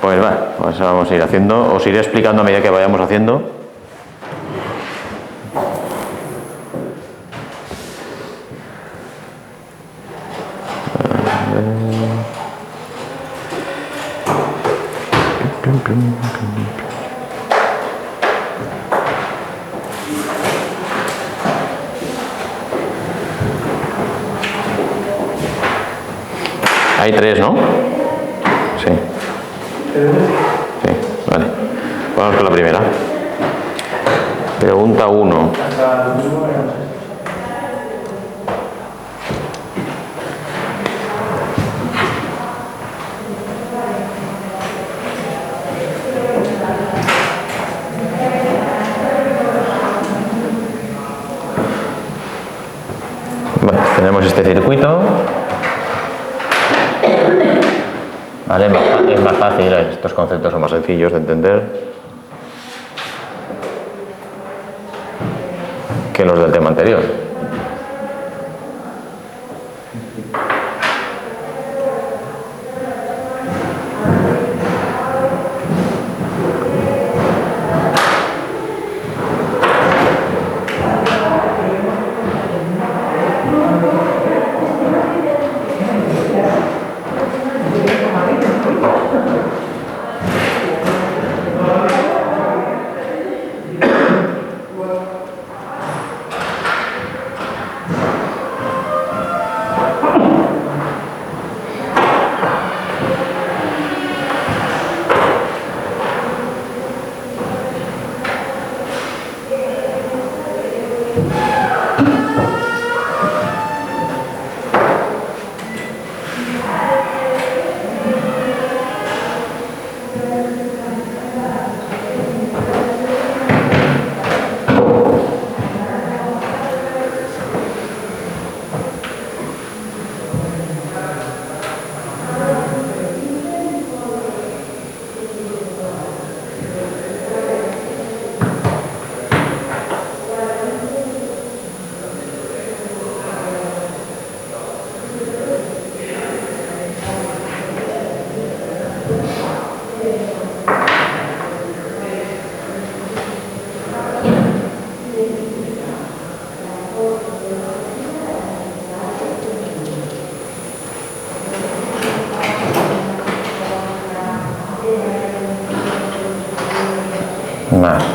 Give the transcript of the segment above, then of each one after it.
Pues vale, pues vamos a ir haciendo, os iré explicando a medida que vayamos haciendo. Hay 3, ¿no? Sí. Sí, vale. Vamos con la primera. Pregunta 1. Bueno, tenemos este circuito. Vale, es más fácil, estos conceptos son más sencillos de entender que los del tema anterior.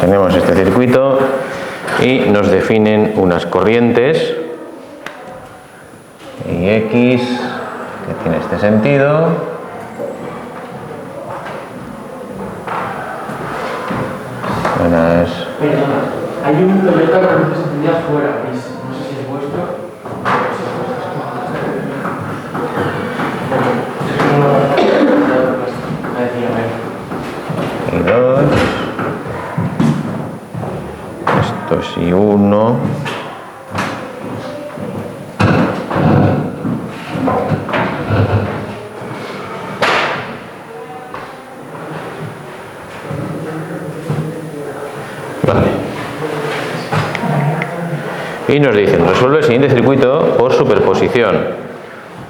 Tenemos este circuito y nos definen unas corrientes y X que tiene este sentido es... Hay un proyecto que a veces se entendía fuera, no sé si es vuestro. Y 2, esto es I1, vale. Y nos dicen, resuelve el siguiente circuito por superposición.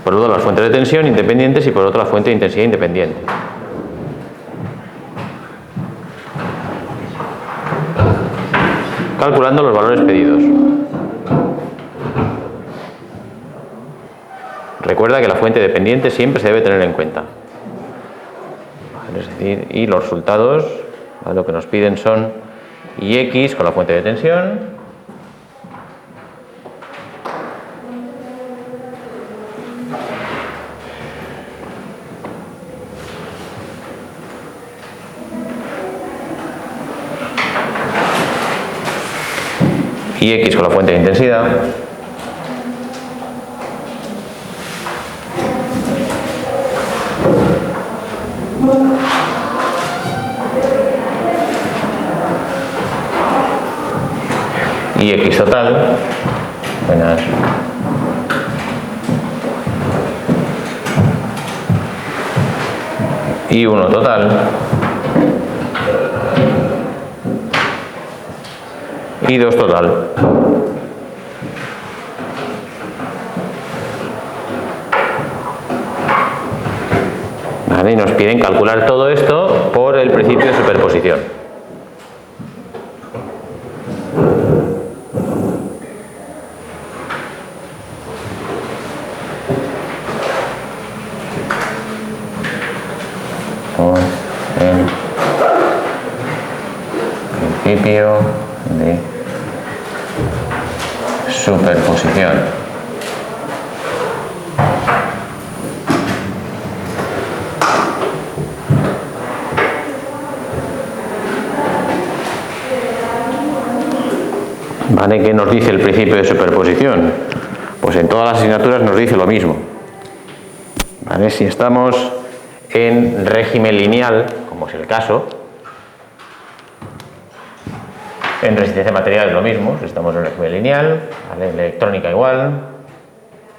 Por un lado las fuentes de tensión independientes y por otro la fuente de intensidad independiente. Calculando los valores pedidos. Recuerda que la fuente dependiente siempre se debe tener en cuenta. Es decir, y los resultados, lo que nos piden son Ix con la fuente de tensión y X con la fuente de intensidad y X total menos I1 total y 2 total. Vale, y nos piden calcular todo esto por el principio de superposición. Por el principio de superposición. ¿Vale? ¿Qué nos dice el principio de superposición? Pues en todas las asignaturas nos dice lo mismo. ¿Vale? Si estamos en régimen lineal, como es el caso, en resistencia material es lo mismo, si estamos en régimen lineal, ¿vale? En electrónica igual,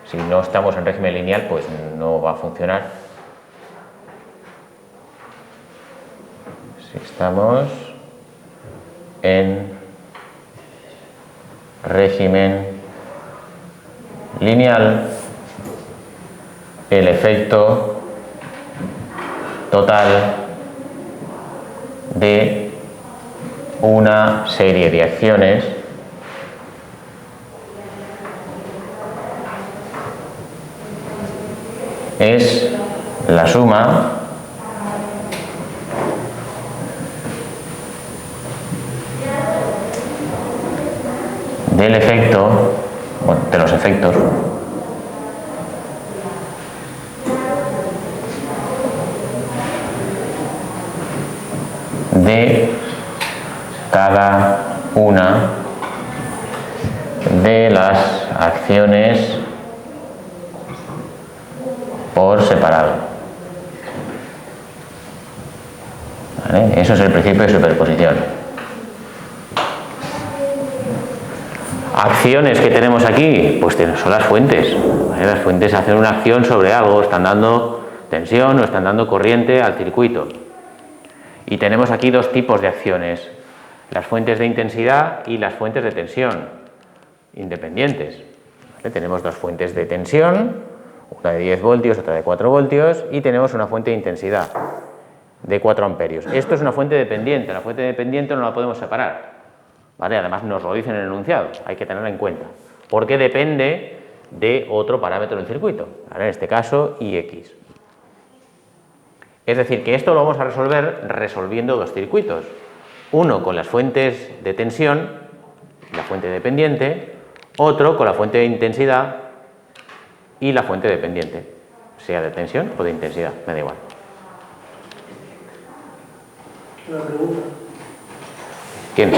si no estamos en régimen lineal pues no va a funcionar. Si estamos en régimen lineal, el efecto total de una serie de acciones es la suma del efecto, bueno, de los efectos de cada una de las acciones por separado. ¿Vale? Eso es el principio de superposición. Acciones que tenemos aquí, pues son las fuentes. ¿Vale? Las fuentes hacen una acción sobre algo, están dando tensión o están dando corriente al circuito. Y tenemos aquí dos tipos de acciones, las fuentes de intensidad y las fuentes de tensión, independientes. ¿Vale? Tenemos dos fuentes de tensión, una de 10 voltios, otra de 4 voltios, y tenemos una fuente de intensidad de 4 amperios. Esto es una fuente dependiente, la fuente dependiente no la podemos separar. ¿Vale? Además nos lo dice en el enunciado, hay que tenerla en cuenta, porque depende de otro parámetro del circuito, ¿vale? En este caso IX. Es decir, que esto lo vamos a resolver resolviendo dos circuitos, uno con las fuentes de tensión, la fuente dependiente, otro con la fuente de intensidad y la fuente dependiente, sea de tensión o de intensidad, me da igual. Una pregunta. ¿Quién?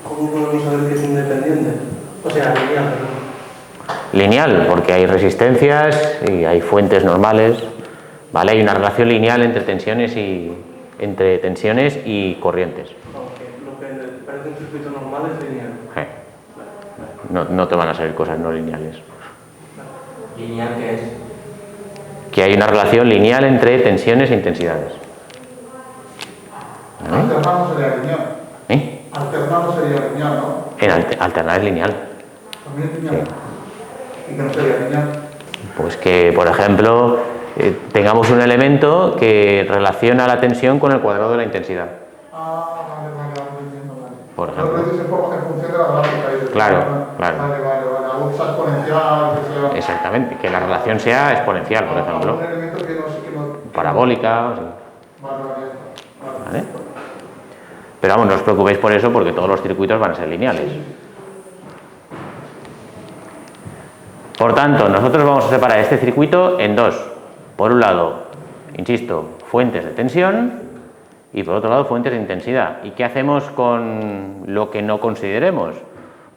¿Cómo podemos saber que es independiente? O sea, lineal, perdón. Lineal, porque hay resistencias y hay fuentes normales, ¿vale? Hay una relación lineal entre tensiones y corrientes. Aunque lo que parece un circuito normal es lineal. No te van a salir cosas no lineales. ¿Lineal qué es? Que hay una relación lineal entre tensiones e intensidades. ¿Vale? Alternado sería lineal. ¿Eh? Alternado sería lineal, ¿no? Alternar es lineal. También es lineal. Sí. ¿Y qué no sería lineal? Pues que, por ejemplo, tengamos un elemento que relaciona la tensión con el cuadrado de la intensidad. Vale, entiendo, vale. Por ejemplo. Lo que dices en función de la gráfica. Claro, claro. Vale. Algo exponencial, que sea... Exactamente, que la relación sea exponencial, por ejemplo. Un elemento que no... Parabólica, o sí. Vale. Pero vamos, no os preocupéis por eso porque todos los circuitos van a ser lineales. Por tanto, nosotros vamos a separar este circuito en dos. Por un lado, insisto, fuentes de tensión y por otro lado, fuentes de intensidad. ¿Y qué hacemos con lo que no consideremos?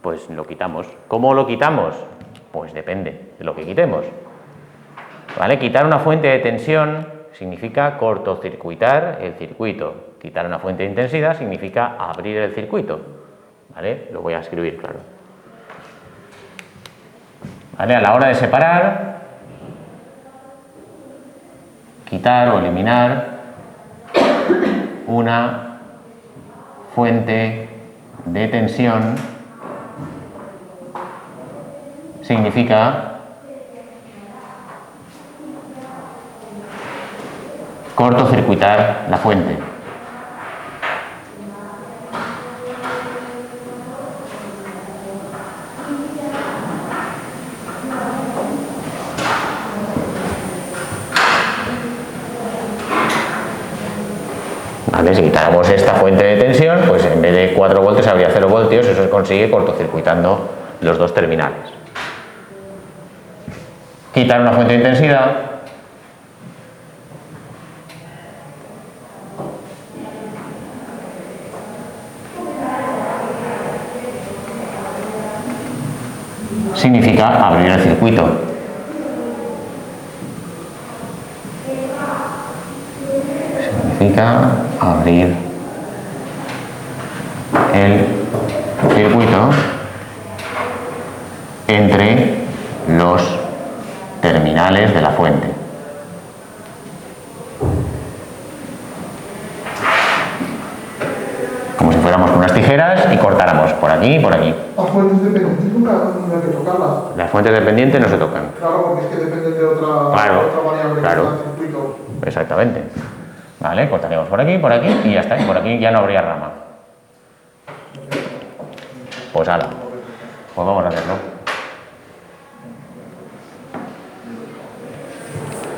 Pues lo quitamos. ¿Cómo lo quitamos? Pues depende de lo que quitemos. ¿Vale? Quitar una fuente de tensión significa cortocircuitar el circuito. Quitar una fuente de intensidad significa abrir el circuito. ¿Vale? Lo voy a escribir, claro. ¿Vale? A la hora de separar, quitar o eliminar una fuente de tensión significa cortocircuitar la fuente. ¿Vale? Si quitáramos esta fuente de tensión, pues en vez de 4 voltios habría 0 voltios, eso se consigue cortocircuitando los dos terminales. Quitar una fuente de intensidad significa abrir el circuito. Significa abrir el circuito entre los terminales de la fuente. Como si fuéramos con unas tijeras y cortáramos por aquí y por aquí. Las fuentes dependientes nunca hay que tocarlas. Las fuentes dependientes no se tocan. Claro, porque es que dependen de otra variable claro. que está en el circuito. Exactamente. Vale, cortaríamos por aquí y ya está. Y por aquí ya no habría rama. Pues ala. Pues vamos a hacerlo.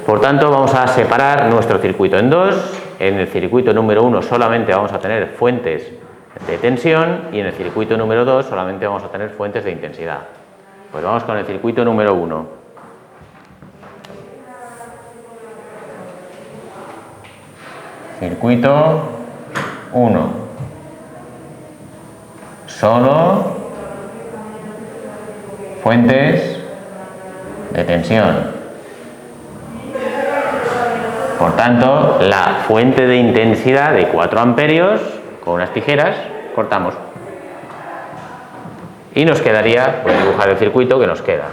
Por tanto, vamos a separar nuestro circuito en dos. En el circuito número 1 solamente vamos a tener fuentes de tensión y en el circuito número 2 solamente vamos a tener fuentes de intensidad. Pues vamos con el circuito número 1. Circuito 1. Solo fuentes de tensión. Por tanto, la fuente de intensidad de 4 amperios, con unas tijeras, cortamos. Y nos quedaría, pues, dibujar el circuito que nos queda.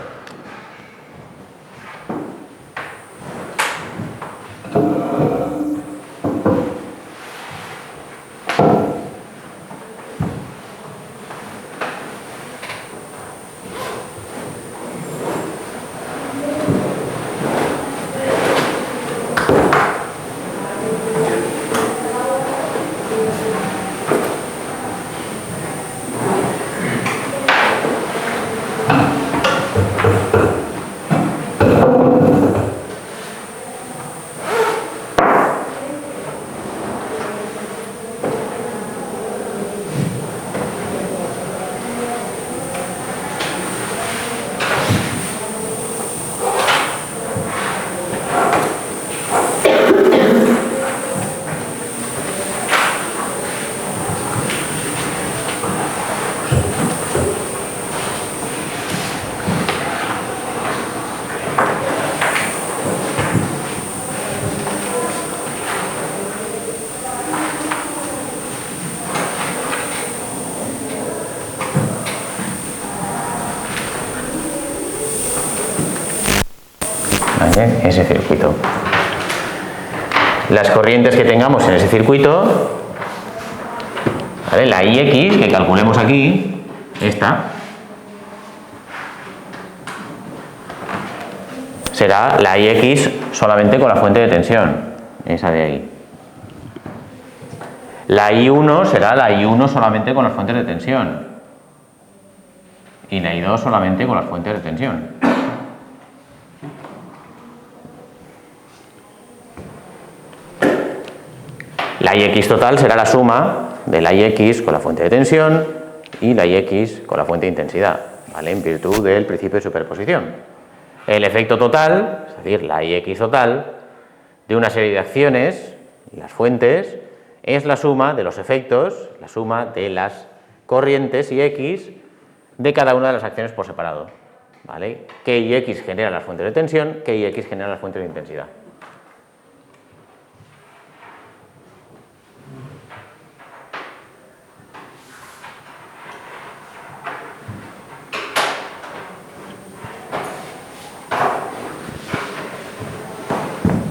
Ese circuito. Las corrientes que tengamos en ese circuito, ¿vale? La IX que calculemos aquí, esta, será la IX solamente con la fuente de tensión, esa de ahí. La I1 será la I1 solamente con las fuentes de tensión y la I2 solamente con las fuentes de tensión. La IX total será la suma de la IX con la fuente de tensión y la IX con la fuente de intensidad, ¿vale? En virtud del principio de superposición. El efecto total, es decir, la IX total, de una serie de acciones, las fuentes, es la suma de los efectos, la suma de las corrientes IX de cada una de las acciones por separado, ¿vale? Que IX genera las fuentes de tensión, que IX genera las fuentes de intensidad.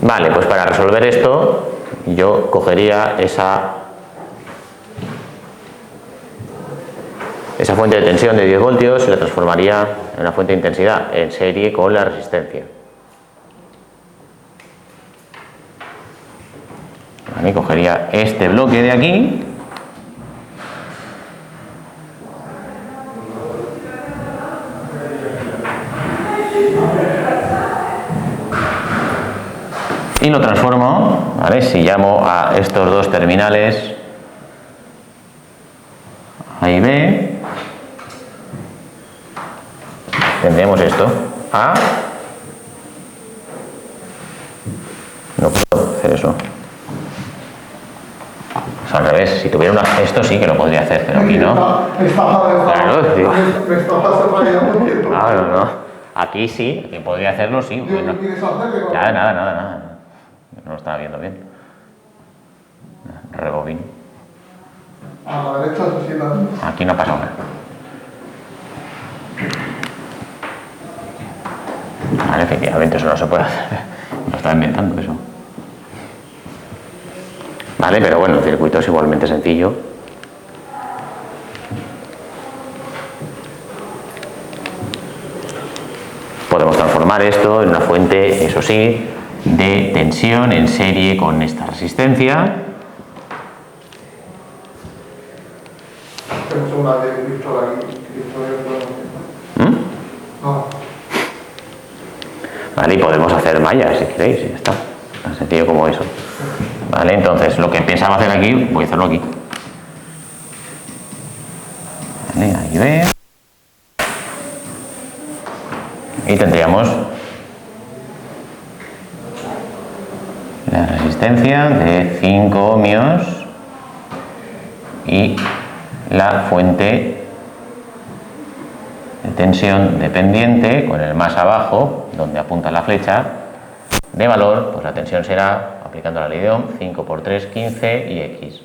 Vale, pues para resolver esto yo cogería esa fuente de tensión de 10 voltios y la transformaría en una fuente de intensidad en serie con la resistencia. ¿vale? Cogería este bloque de aquí. Y lo transformo, ¿vale? Si llamo a estos dos terminales A y B, tendremos esto. A. No puedo hacer eso. O sea, al revés, si tuviera esto sí que lo podría hacer, pero aquí no. Claro, digo. Claro, no. Aquí sí, aquí podría hacerlo, sí. Bueno. Ya, nada. No lo estaba viendo bien. Rebobino. A la derecha sí la... Aquí no ha pasado nada. Vale, efectivamente eso no se puede hacer. No estaba inventando eso. Vale, pero bueno, el circuito es igualmente sencillo. Podemos transformar esto en una fuente, eso sí, de tensión en serie con esta resistencia. Tenemos una de Víctor aquí. No. Vale, y podemos hacer mallas si queréis, y ya está. Tan sencillo como eso. Vale, entonces lo que pensaba hacer aquí, voy a hacerlo aquí. Vale, ahí ve. Y tendríamos la resistencia de 5 ohmios y la fuente de tensión dependiente con el más abajo, donde apunta la flecha, de valor, pues la tensión será, aplicando la ley de Ohm, 5 por 3, 15 y X.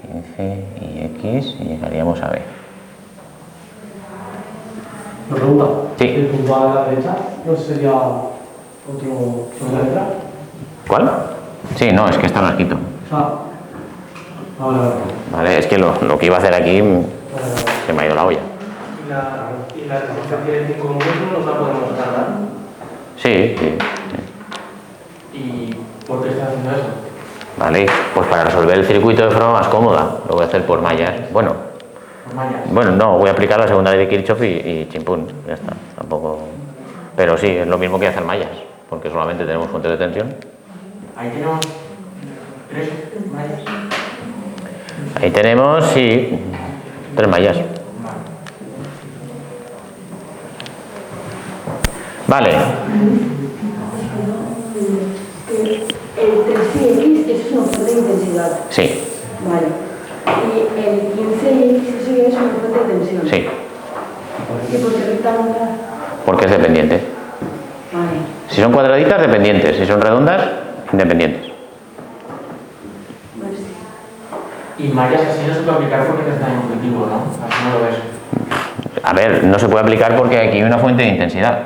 15 y X y llegaríamos a B. ¿Lo pregunta? Sí. ¿El punto A de la derecha no sería último segunda letra? ¿Cuál? Sí, no, es que esta no la quito. Vale. Vale, es que lo que iba a hacer aquí se me ha ido la olla. ¿Y la resistencia de 5 ohmios no nos la podemos cargar? Sí. ¿Y por qué estás haciendo eso? Vale, pues para resolver el circuito de forma más cómoda, lo voy a hacer por mallas. ¿Por mallas? Bueno, no, voy a aplicar la segunda ley de Kirchhoff y chimpún, ya está, tampoco... Pero sí, es lo mismo que hacer mallas, porque solamente tenemos fuentes de tensión. Ahí tenemos 3 mallas. Ahí tenemos, sí, 3 mallas. Vale. El 3X es una fuente de intensidad. Sí, Vale. Y el 15X eso ya es una fuente de tensión. sí, ¿Y por qué rectangular? porque es dependiente. Vale. Si son cuadraditas, dependientes. Si son redondas, independientes. Vale, sí. Y mallas así no se puede aplicar porque está en objetivo, ¿no? Así no lo ves. A ver, no se puede aplicar porque aquí hay una fuente de intensidad.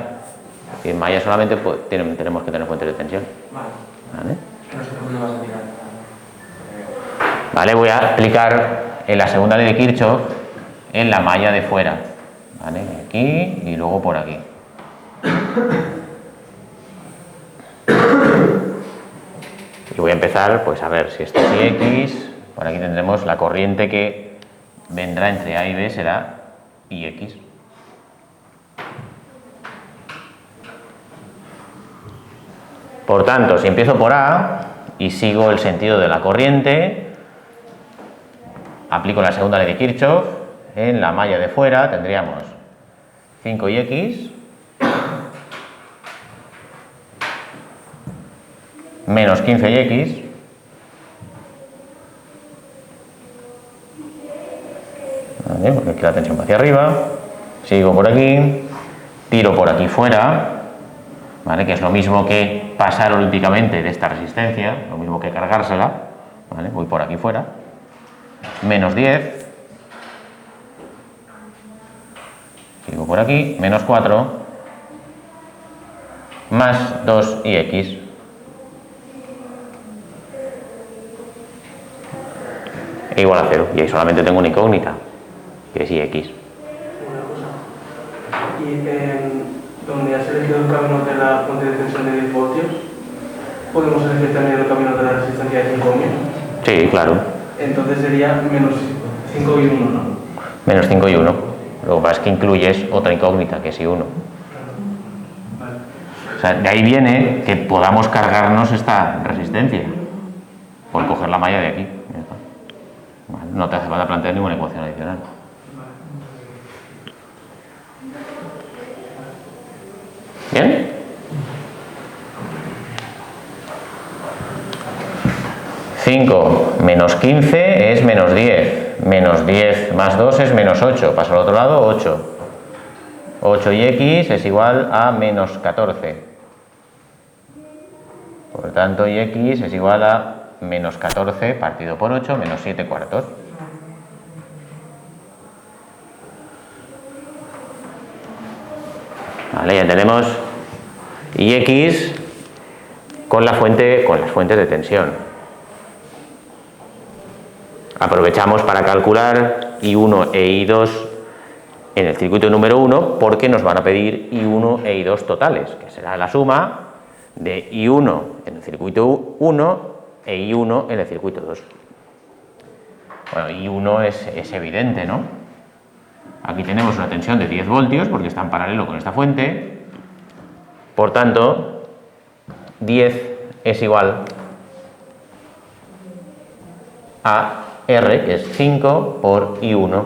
Y en mallas solamente pues, tenemos que tener fuentes de tensión. ¿Vale? No sé por dónde vas a tirar. Vale, voy a aplicar en la segunda ley de Kirchhoff en la malla de fuera. ¿Vale? Aquí y luego por aquí. Y voy a empezar, pues a ver si esto es Ix. Por aquí tendremos la corriente que vendrá entre A y B será Ix. Por tanto, si empiezo por A y sigo el sentido de la corriente, aplico la segunda ley de Kirchhoff, en la malla de fuera tendríamos 5X menos 15X ¿vale? Porque aquí la tensión va hacia arriba, sigo por aquí, tiro por aquí fuera, ¿vale? Que es lo mismo que pasar olímpicamente de esta resistencia, lo mismo que cargársela, ¿vale? Voy por aquí fuera, menos 10, sigo por aquí, menos 4, más 2 y X. E igual a 0, y ahí solamente tengo una incógnita, que es Ix. Una cosa. Y donde has elegido el camino de la fuente de tensión de 10 voltios, podemos elegir también el camino de la resistencia Sí, claro. Entonces sería menos 5 y 1, ¿no? Menos 5 y 1. Lo que pasa es que incluyes otra incógnita, que es y 1. Vale. O sea, de ahí viene que podamos cargarnos esta resistencia por coger la malla de aquí. Ya está. Vale, no te hace falta plantear ninguna ecuación adicional. 5 menos 15 es menos 10. Menos 10 más 2 es menos 8. Paso al otro lado, 8. 8 y x es igual a menos 14. Por tanto, y x es igual a menos 14 partido por 8, menos 7 cuartos. Vale, ya tenemos y x con las fuentes de tensión. Aprovechamos para calcular I1 e I2 en el circuito número 1 porque nos van a pedir I1 e I2 totales, que será la suma de I1 en el circuito 1 e I1 en el circuito 2. Bueno, I1 es evidente, ¿no? Aquí tenemos una tensión de 10 voltios porque está en paralelo con esta fuente. Por tanto, 10 es igual a R, que es 5 por I1.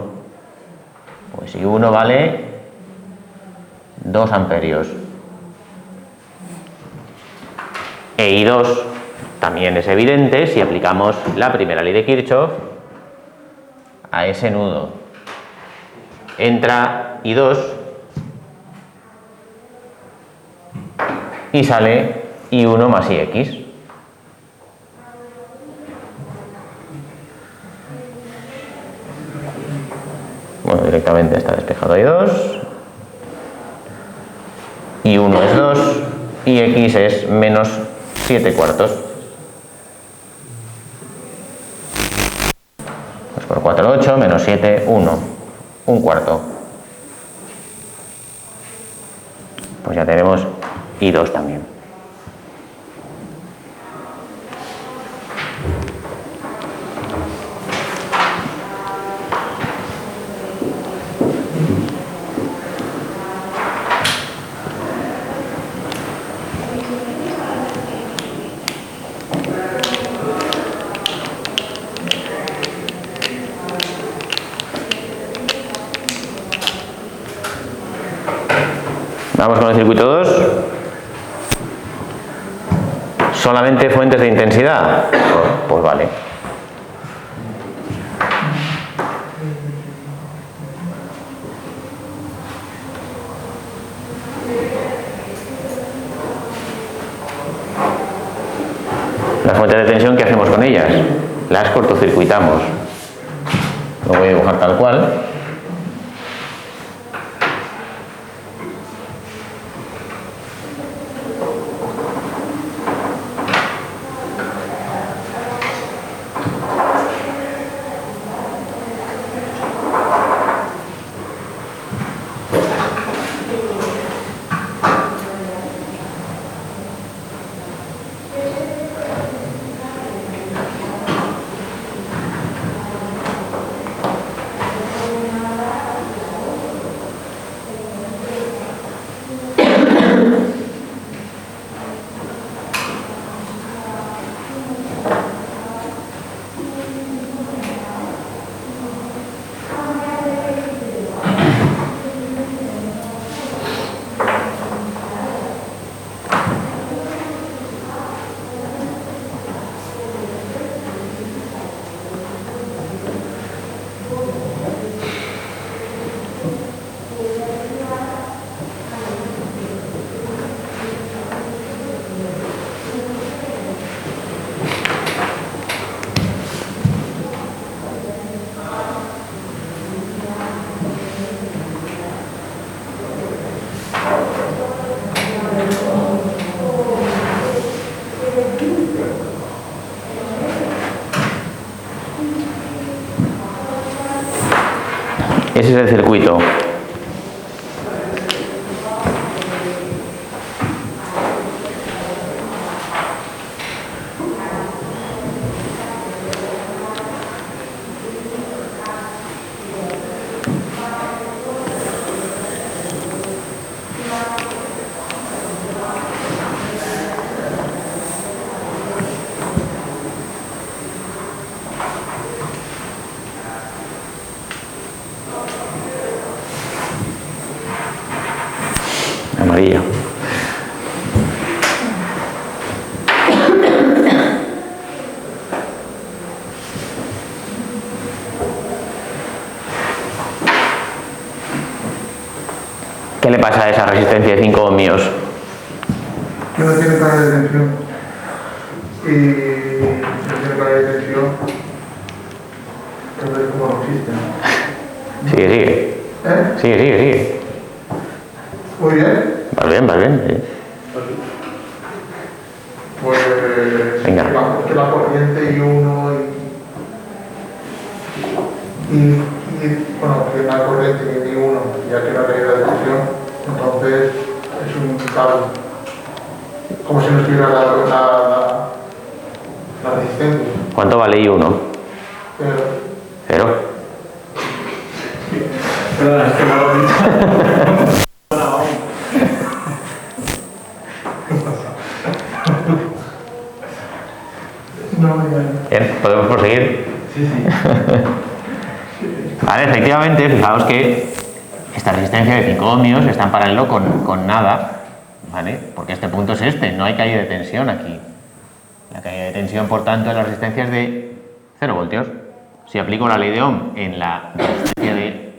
Pues I1 vale 2 amperios. E I2 también es evidente si aplicamos la primera ley de Kirchhoff a ese nudo. Entra I2 y sale I1 más IX. Bueno, directamente está despejado I2. I1 es 2 y X es menos 7 cuartos. Pues por 4, 8, menos 7, 1. Un cuarto. Pues ya tenemos I2 también. Vamos con el circuito 2. ¿Solamente fuentes de intensidad? Pues vale. Las fuentes de tensión, ¿qué hacemos con ellas? Las cortocircuitamos. Lo voy a dibujar tal cual. Ese es el circuito. ¿Qué le pasa a esa resistencia de 5 ohmios? Que no tiene carga de tensión. Y si no tiene carga de tensión, entonces ¿cómo no existe? Sigue. Sigue. Muy bien. Vas bien, sí. Pues Venga. que la corriente I1 bueno, que la corriente I1 ya que la caída de tensión, entonces es un cable. Como si no estuviera la resistencia. ¿Cuánto vale I1? Cero. Perdona, es que me lo he dicho. No, ya. Bien, ¿podemos proseguir? Sí. Vale, efectivamente, fijaos que esta resistencia de 5 ohmios está en paralelo con nada, ¿vale? Porque este punto es este, no hay caída de tensión aquí. La caída de tensión, por tanto, en la resistencia es de 0 voltios. Si aplico la ley de Ohm en la resistencia de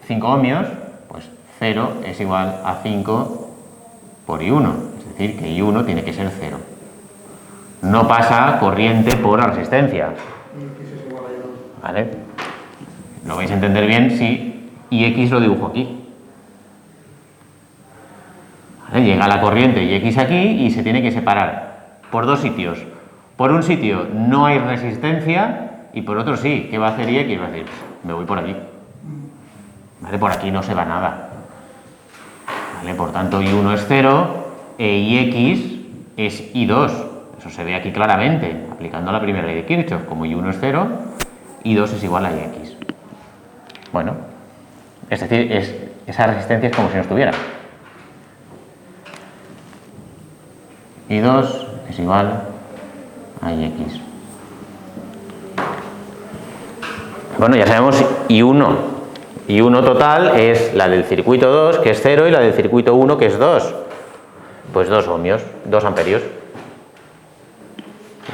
5 ohmios, pues 0 es igual a 5 por I1, es decir, que I1 tiene que ser 0. No pasa corriente por la resistencia, ¿vale? Lo vais a entender bien si IX lo dibujo aquí. ¿Vale? Llega la corriente IX aquí y se tiene que separar por dos sitios. Por un sitio no hay resistencia y por otro sí. ¿Qué va a hacer IX? Va a decir, me voy por aquí. ¿Vale? Por aquí no se va nada. ¿Vale? Por tanto, I1 es 0 e IX es I2. Eso se ve aquí claramente, aplicando la primera ley de Kirchhoff. Como I1 es 0, I2 es igual a IX. Bueno, es decir, esa resistencia es como si no estuviera. I2 es igual a IX. Bueno, ya sabemos I1. I1 total es la del circuito 2, que es 0, y la del circuito 1, que es 2. Pues 2 ohmios, 2 amperios.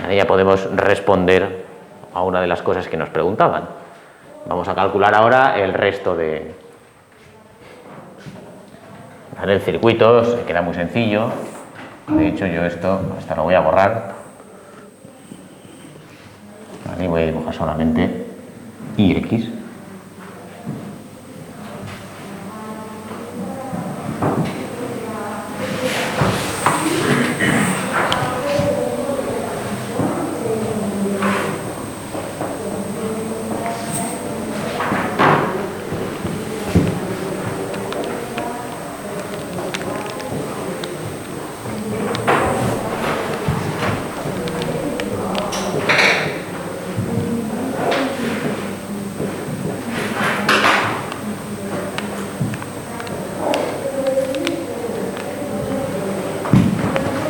Vale, ya podemos responder a una de las cosas que nos preguntaban. Vamos a calcular ahora el resto de... Vale, el circuito se queda muy sencillo. De hecho, yo esto hasta lo voy a borrar. Vale, voy a dibujar solamente IX.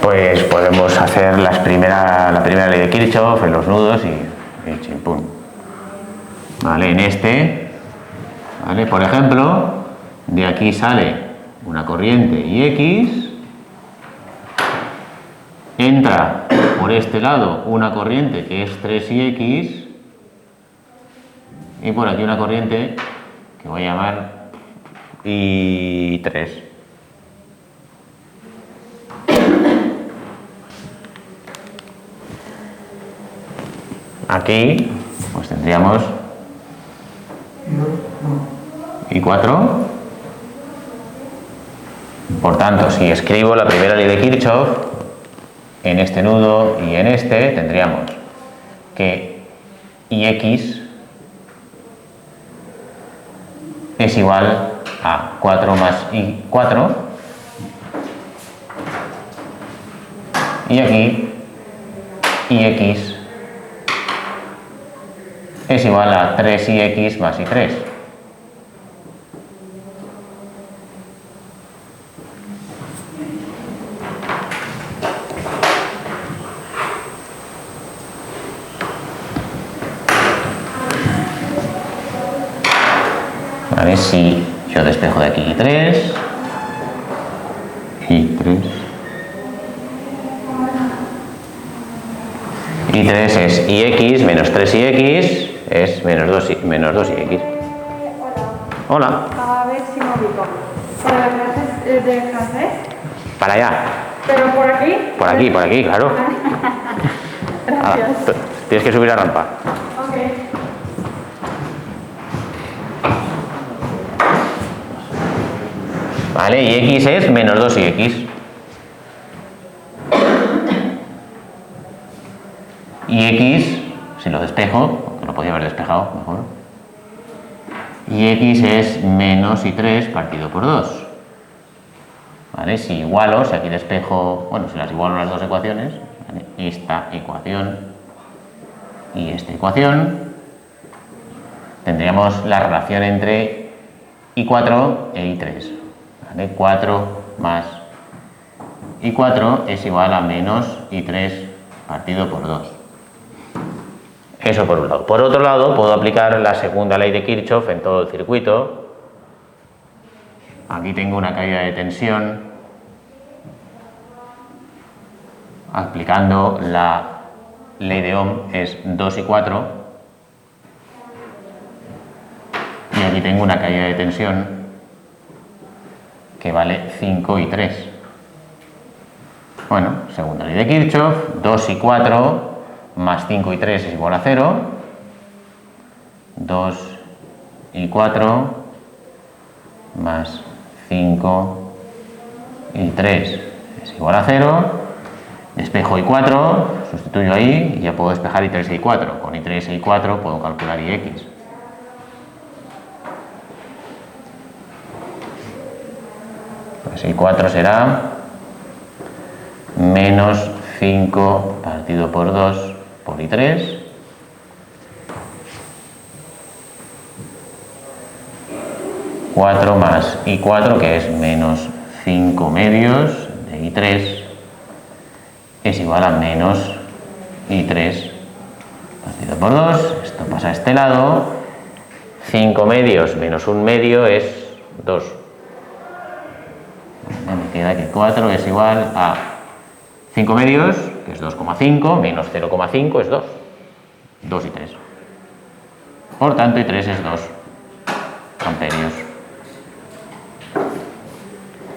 Pues podemos hacer la primera ley de Kirchhoff en los nudos y chimpum. Vale, en este, vale, por ejemplo, de aquí sale una corriente IX, entra por este lado una corriente que es 3IX y por aquí una corriente que voy a llamar I3. Aquí pues tendríamos I4. Por tanto, si escribo la primera ley de Kirchhoff en este nudo y en este, tendríamos que IX es igual a 4 más I4 y aquí IX es igual a 3IX más I3. Vale, si yo despejo de aquí I3, I3 es IX menos 3IX, es menos 2IX. Hola. A ver si me ubico. Para las clases de francés. Para allá. Pero por aquí. Por aquí, claro. Gracias. Tienes que subir la rampa. Ok. Vale, y x es menos 2y. Y x, si lo despejo, aunque lo podía haber despejado mejor, y x es menos y3 partido por 2. ¿Vale? Si igualo, si aquí despejo, bueno, si las igualo las dos ecuaciones, ¿vale? Esta ecuación y esta ecuación, tendríamos la relación entre y4 e y3. ¿Vale? 4 más y4 es igual a menos y3 partido por 2. Eso por un lado. Por otro lado, puedo aplicar la segunda ley de Kirchhoff en todo el circuito. Aquí tengo una caída de tensión. Aplicando la ley de Ohm es 2 y 4. Y aquí tengo una caída de tensión que vale 5 y 3. Bueno, segunda ley de Kirchhoff, 2 y 4 más 5 y 3 es igual a 0. 2 y 4 más 5 y 3 es igual a 0. Despejo y4, sustituyo ahí y ya puedo despejar y3 e y4. Con y3 e y4 puedo calcular ix. Pues y4 será menos 5 partido por 2 por y3. Más y4, que es menos 5 medios de y3, es igual a menos y3 partido por 2. Esto pasa a este lado. 5 medios menos 1 medio es 2. Me queda que 4 es igual a 5 medios, que es 2,5, menos 0,5 es 2. 2 y 3. Por tanto, y3 es 2 amperios.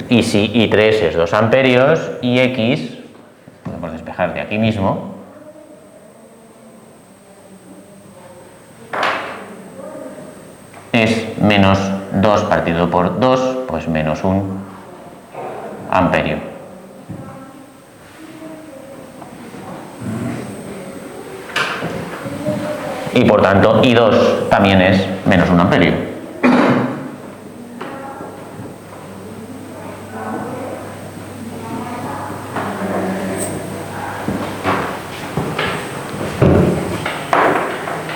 Y si I3 es 2 amperios, y X, podemos despejar de aquí mismo, es menos 2 partido por 2, pues menos 1 amperio. Y por tanto, I2 también es menos 1 amperio.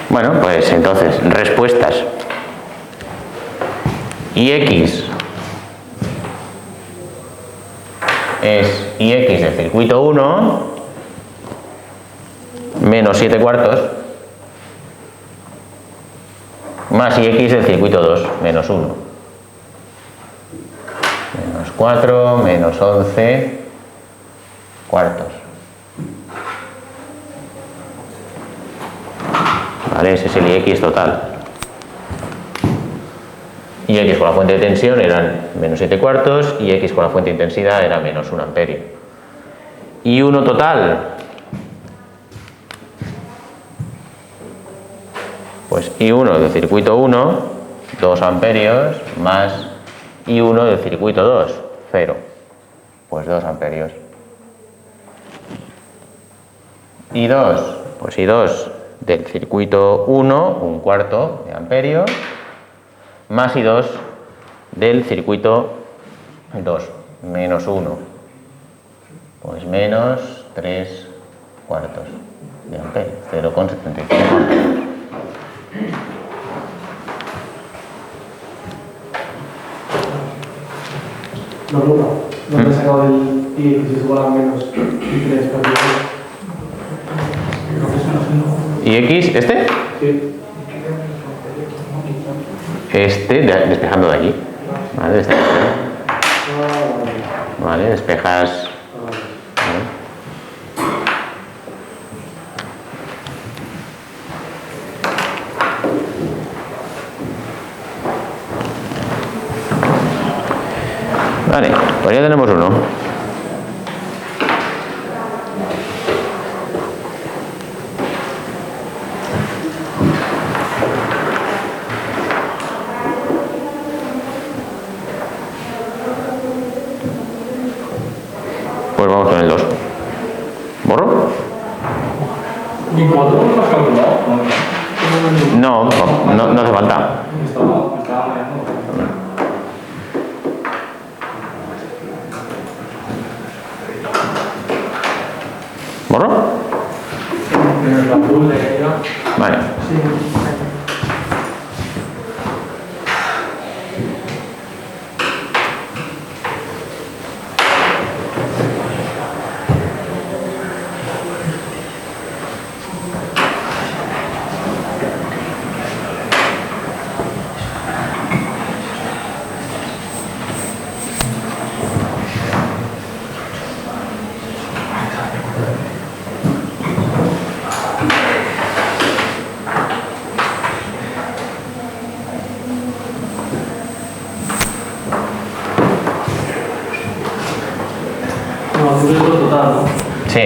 Bueno, pues entonces, respuestas. Ix es Ix del circuito 1 menos 7 cuartos más Ix del circuito 2 menos 1. Menos 4 menos 11 cuartos. ¿Vale? Ese es el Ix total. Y X con la fuente de tensión eran menos 7 cuartos y X con la fuente de intensidad era menos 1 amperio. Y 1 total, pues I1 del circuito 1, 2 amperios, más I1 del circuito 2, 0, pues 2 amperios. I2, pues I2 del circuito 1, un cuarto de amperio, más I2 del circuito 2, menos 1, pues menos 3 cuartos de amperio, 0,75 amperios. ¿Dónde he sacado el Ix es igual a menos y3 partido? ¿Y X este? Sí. Este, despejando de allí. Vale, vale, despejas. Vale. Pues ya tenemos uno. Pues vamos con el 2. ¿Borro? ¿Y 4 no lo has calculado? No, no hace falta. Me estaba mareando. ¿Borro? Tienes la azul de ella. Vale. Sí. No, azul es lo total, ¿no? Sí.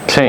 Sí.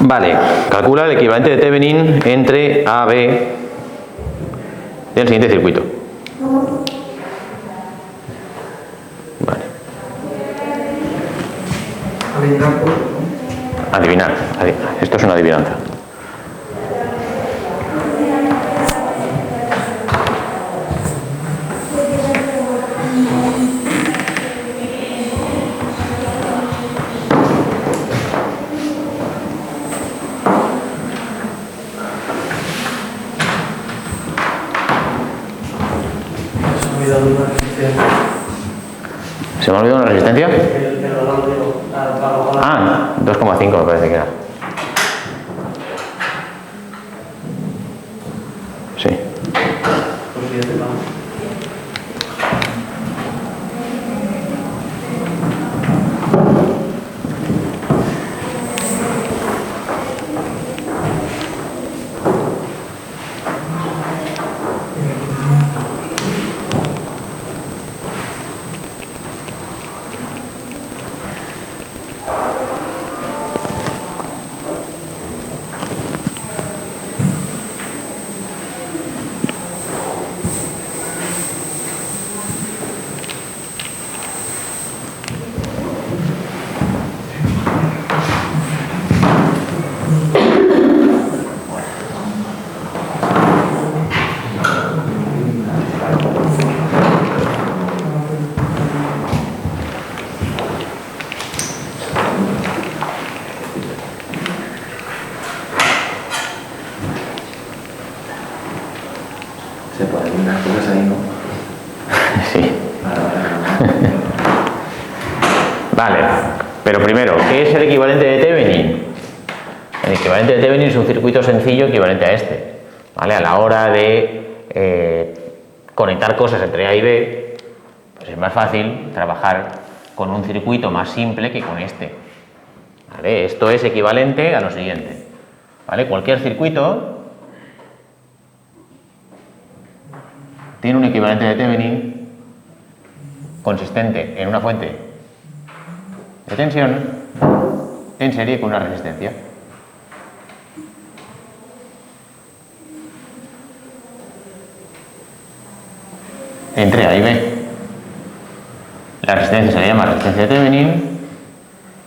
Vale, calcula el equivalente de Thevenin entre A, B del siguiente circuito. Vale. Adivinar. Esto es una adivinanza. ¿Se me ha olvidado una resistencia? El valor, digo, Ah, 2,5 me parece que era. Sí. pues sí, este vamos. Se pueden unas cosas ahí, ¿no? Sí. Vale. Vale, pero primero, ¿qué es el equivalente de Thevenin? El equivalente de Thevenin es un circuito sencillo equivalente a este. ¿Vale? A la hora de conectar cosas entre A y B, pues es más fácil trabajar con un circuito más simple que con este. ¿Vale? Esto es equivalente a lo siguiente. ¿Vale? Cualquier circuito tiene un equivalente de Thevenin consistente en una fuente de tensión en serie con una resistencia. Entre A y B. La resistencia se le llama resistencia de Thevenin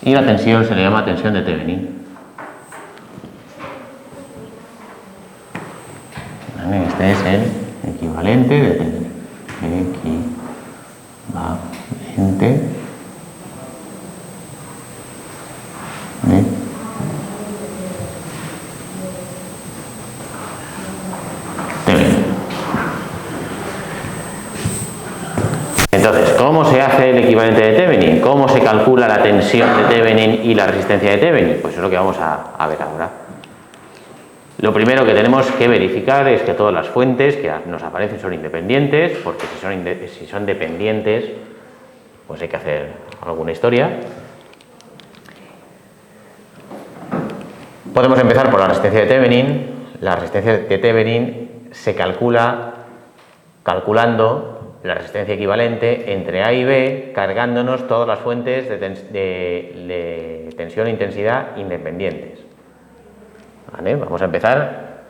y la tensión se le llama tensión de Thevenin. ¿Vale? Este es el equivalente de Thevenin. Equivalente de Thevenin. Entonces, ¿cómo se hace el equivalente de Thevenin? ¿Cómo se calcula la tensión de Thevenin y la resistencia de Thevenin? Pues es lo que vamos a ver ahora. Lo primero que tenemos que verificar es que todas las fuentes que nos aparecen son independientes, porque si son dependientes, pues hay que hacer alguna historia. Podemos empezar por la resistencia de Thevenin. La resistencia de Thevenin se calcula calculando la resistencia equivalente entre A y B, cargándonos todas las fuentes de tensión e intensidad independientes. ¿Vale? Vamos a empezar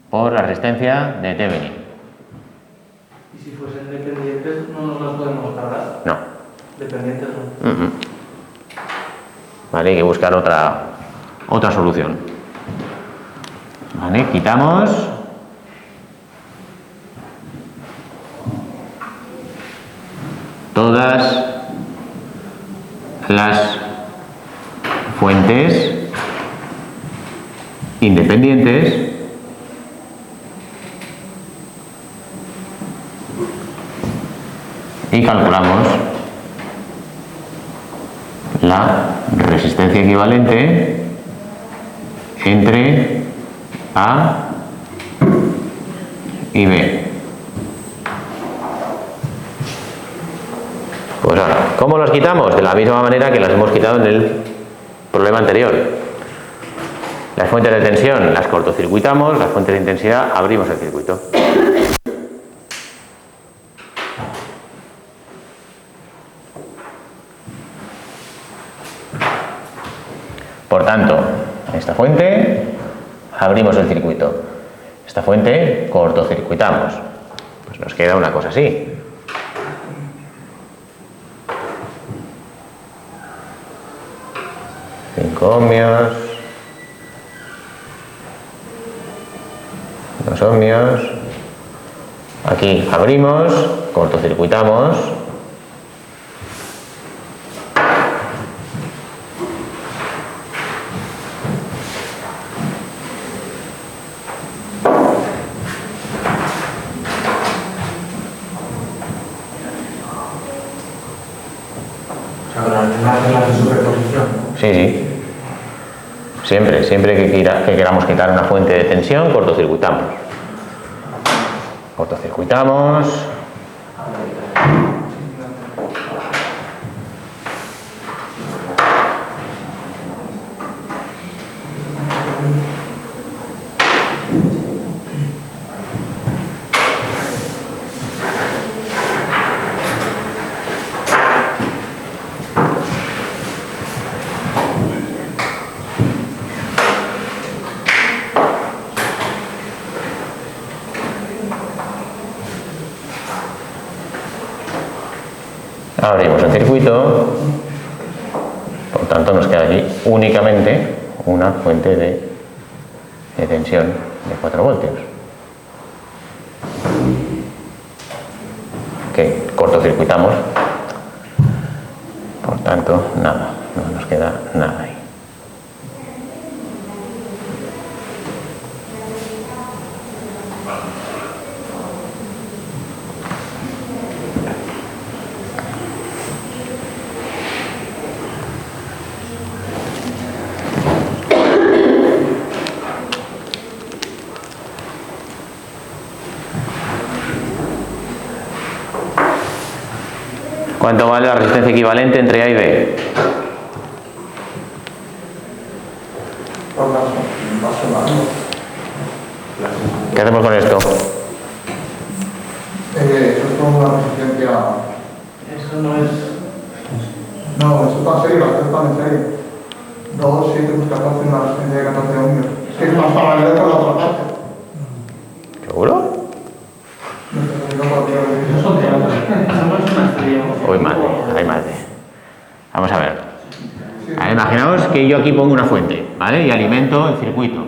por la resistencia de Thevenin. Y si fuesen dependientes, no nos las podemos cargar. No. Dependientes no. Vale, hay que buscar otra solución. Vale, quitamos todas las fuentes independientes y calculamos la resistencia equivalente entre A y B. Pues ahora, ¿cómo las quitamos? De la misma manera que las hemos quitado en el problema anterior. Las fuentes de tensión las cortocircuitamos, las fuentes de intensidad abrimos el circuito. Por tanto, esta fuente abrimos el circuito. Esta fuente cortocircuitamos. Pues nos queda una cosa así. Ohmios, 2 ohmios. Aquí abrimos, cortocircuitamos. superposición, ¿no? Sí, sí. Siempre que queramos quitar una fuente de tensión, cortocircuitamos. Cortocircuitamos. Abrimos el circuito, por tanto nos queda aquí únicamente una fuente de tensión de 4 voltios. Que cortocircuitamos, por tanto nada, no nos queda nada ahí. ¿Cuánto vale la resistencia equivalente entre A y B? Por más o menos. ¿Qué hacemos con esto? Eso es como una resistencia. Eso no es... No, eso está en serio, eso está en serio. 2, 7, 14, una resistencia de 14 ohmios. Es que es más paralela con la otra parte. ¿Seguro? Eso son teatros. Somos una estrella. Uy, madre, ay madre. Vamos a ver. Imaginaos que yo aquí pongo una fuente, ¿vale? Y alimento el circuito.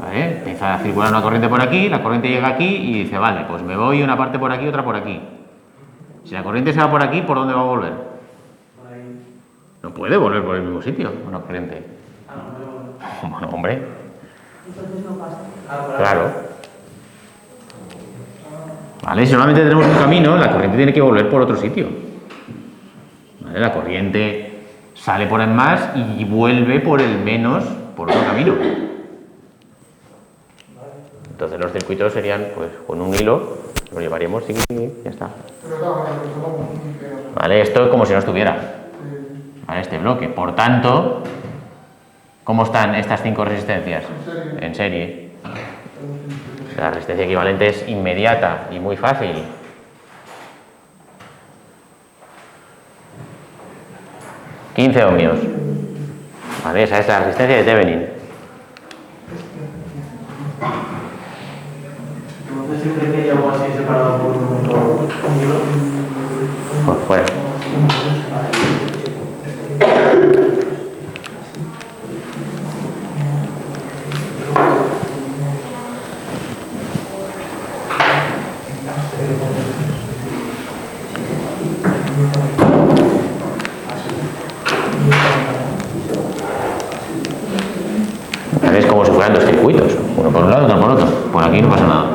¿Vale? Empieza a circular una corriente por aquí, la corriente llega aquí y dice, vale, pues me voy una parte por aquí, otra por aquí. Si la corriente se va por aquí, ¿por dónde va a volver? No puede volver por el mismo sitio, una corriente. Bueno, hombre. Entonces no pasa. Claro. ¿Vale? Si solamente tenemos un camino, la corriente tiene que volver por otro sitio. ¿Vale? La corriente sale por el más y vuelve por el menos por otro camino. Entonces los circuitos serían, pues, con un hilo, lo llevaríamos y ya está. ¿Vale? Esto es como si no estuviera. ¿Vale? Este bloque. Por tanto, ¿cómo están estas 5 resistencias? En serie. La resistencia equivalente es inmediata y muy fácil. $15 ohmios. ¿Vale? Esa es la resistencia de Thevenin. Entonces siempre que hay algo así separado por un hilo. Pues fuera. Es como si fueran 2 circuitos, uno por un lado, otro por otro. Por aquí no pasa nada.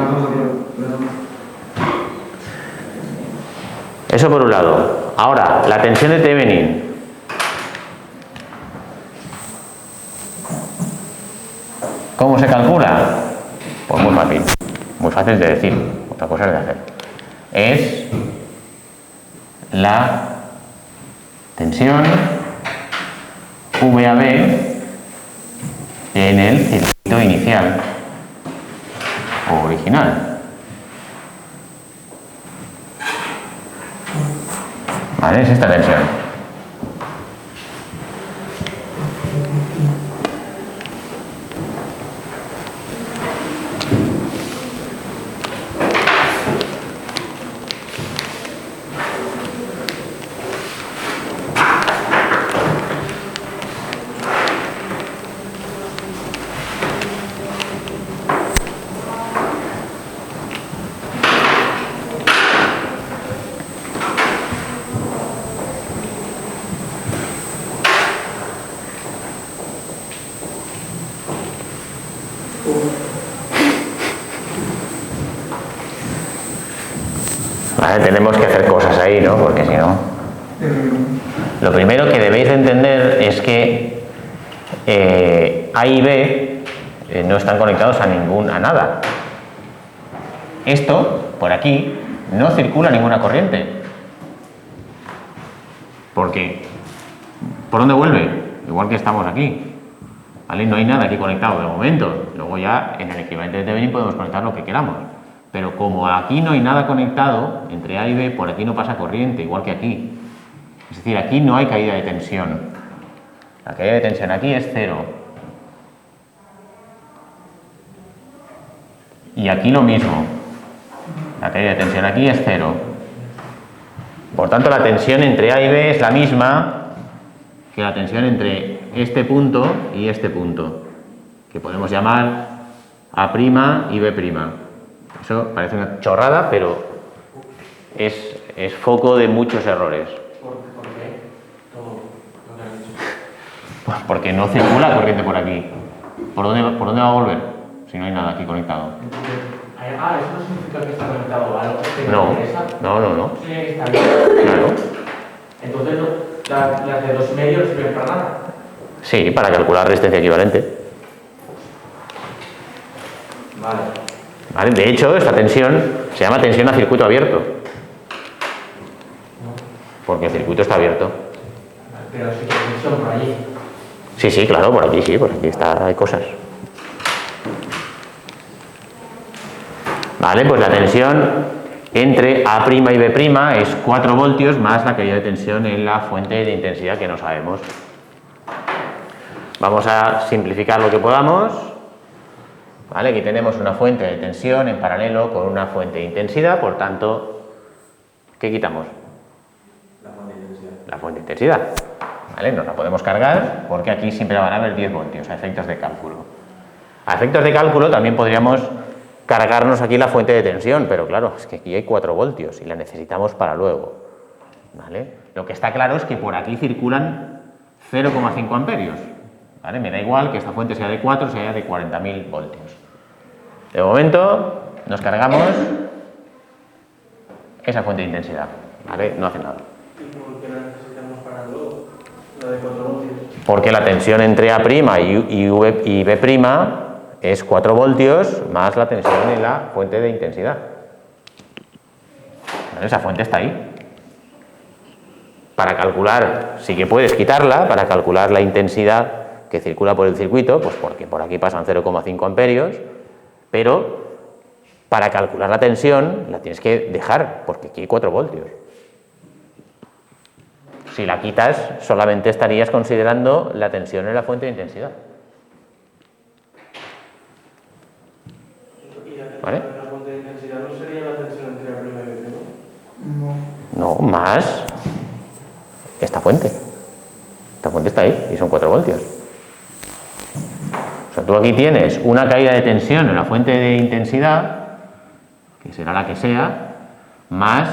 Eso por un lado. Ahora, la tensión de Thevenin. ¿Cómo se calcula? Pues muy fácil. Muy fácil de decir. Otra cosa es de hacer. Es la tensión VAB en el circuito inicial o original. ¿Vale? Es esta tensión. Vale, tenemos que hacer cosas ahí, ¿no? Porque si no... Lo primero que debéis de entender es que A y B no están conectados a nada. Esto, por aquí, no circula ninguna corriente. Porque, ¿por dónde vuelve? Igual que estamos aquí. ¿Vale? No hay nada aquí conectado de momento. Luego ya en el equivalente de Thevenin podemos conectar lo que queramos. Pero como aquí no hay nada conectado entre A y B, por aquí no pasa corriente, igual que aquí. Es decir, aquí no hay caída de tensión. La caída de tensión aquí es 0. Y aquí lo mismo. La caída de tensión aquí es 0. Por tanto, la tensión entre A y B es la misma que la tensión entre este punto y este punto, que podemos llamar A' y B'. Eso parece una chorrada, pero es foco de muchos errores. ¿Por qué? Todo lo que has dicho. Porque no circula corriente por aquí. ¿Por dónde va a volver? Si no hay nada aquí conectado. Eso no significa que está conectado a algo que No, te interesa. no. Sí, está bien. Claro. Entonces, las de 2,5 no sirven para nada. Sí, para calcular resistencia equivalente. ¿Vale? De hecho, esta tensión se llama tensión a circuito abierto. Porque el circuito está abierto. Pero sí que hay tensión por allí. Sí, claro, por aquí sí, por aquí hay cosas. Vale, pues la tensión entre A' y B' es 4 voltios más la caída de tensión en la fuente de intensidad que no sabemos. Vamos a simplificar lo que podamos. Vale, aquí tenemos una fuente de tensión en paralelo con una fuente de intensidad, por tanto, ¿qué quitamos? La fuente de intensidad. ¿Vale? Nos la podemos cargar porque aquí siempre van a haber 10 voltios a efectos de cálculo. A efectos de cálculo también podríamos cargarnos aquí la fuente de tensión, pero claro, es que aquí hay 4 voltios y la necesitamos para luego. ¿Vale? Lo que está claro es que por aquí circulan 0,5 amperios. ¿Vale? Me da igual que esta fuente sea de 4 o sea de 40.000 voltios. De momento nos cargamos esa fuente de intensidad. ¿Vale? No hace nada. ¿Y por qué la necesitamos para luego? La de 4 voltios. Porque la tensión entre A' y B' es 4 voltios más la tensión en la fuente de intensidad. ¿Vale? Esa fuente está ahí. Para calcular, sí que puedes quitarla, para calcular la intensidad que circula por el circuito, pues porque por aquí pasan 0,5 amperios, pero para calcular la tensión la tienes que dejar, porque aquí hay 4 voltios. Si la quitas, solamente estarías considerando la tensión en la fuente de intensidad. ¿Vale? La fuente de intensidad no sería la tensión entre A' y B', ¿no? No, más esta fuente. Esta fuente está ahí y son 4 voltios. O sea, tú aquí tienes una caída de tensión en la fuente de intensidad, que será la que sea, más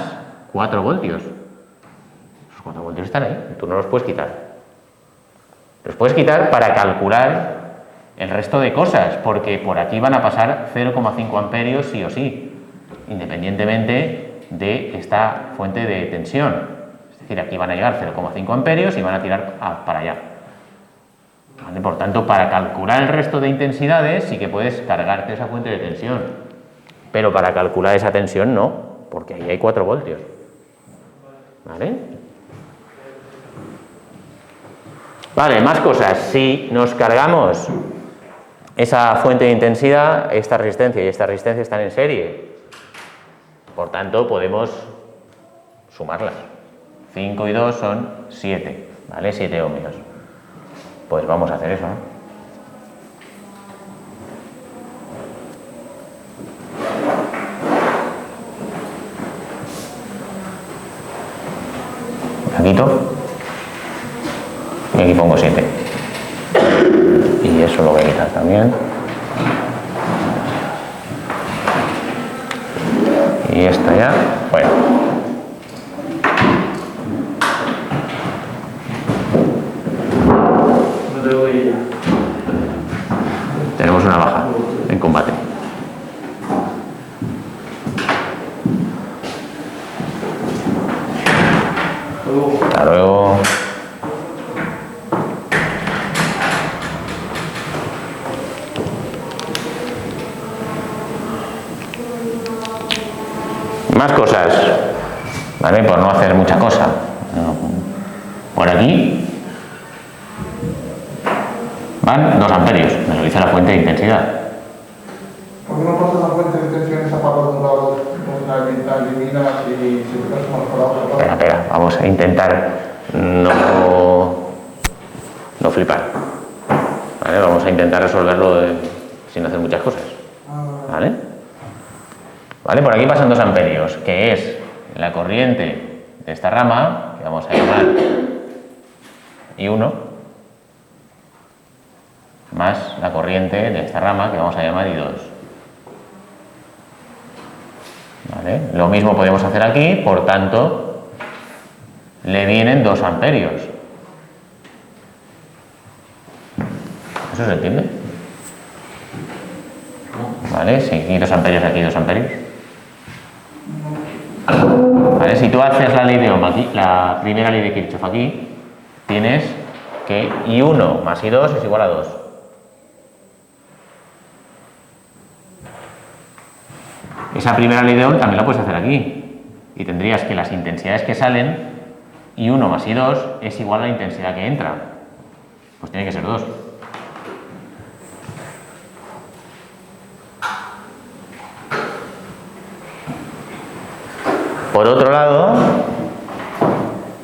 4 voltios. Los 4 voltios están ahí, tú no los puedes quitar. Los puedes quitar para calcular el resto de cosas, porque por aquí van a pasar 0,5 amperios sí o sí, independientemente de esta fuente de tensión. Es decir, aquí van a llegar 0,5 amperios y van a tirar para allá. ¿Vale? Por tanto, para calcular el resto de intensidades sí que puedes cargarte esa fuente de tensión, pero para calcular esa tensión no, porque ahí hay 4 voltios. ¿Vale? Vale, más cosas. Si nos cargamos esa fuente de intensidad, esta resistencia y esta resistencia están en serie. Por tanto, podemos sumarlas. 5 y 2 son 7, ¿vale? 7 ohmios. Pues vamos a hacer eso, ¿no? La quito y aquí pongo 7. Y eso lo voy a quitar también. Y esta ya, bueno. No tengo que ir. Tenemos una baja en combate. Hasta luego. ¿vale? Por no hacer mucha cosa. Por aquí van 2 amperios, me lo dice la fuente de intensidad. ¿Por qué no pasas la fuente de tensión esa para un lado, la eliminas y si te das más para otra? Espera, vamos a intentar no flipar. ¿Vale? Vamos a intentar resolverlo sin hacer muchas cosas. ¿Vale? ¿Vale? Por aquí pasan 2 amperios, que es la corriente de esta rama, que vamos a llamar I1, más la corriente de esta rama, que vamos a llamar I2. ¿Vale? Lo mismo podemos hacer aquí, por tanto, le vienen 2 amperios. ¿Eso se entiende? ¿Vale? Sí, aquí 2 amperios, aquí 2 amperios. ¿Vale? Si tú haces la ley de Ohm aquí, la primera ley de Kirchhoff aquí, tienes que I1 más I2 es igual a 2. Esa primera ley de Ohm también la puedes hacer aquí. Y tendrías que las intensidades que salen, I1 más I2 es igual a la intensidad que entra. Pues tiene que ser 2. Por otro lado,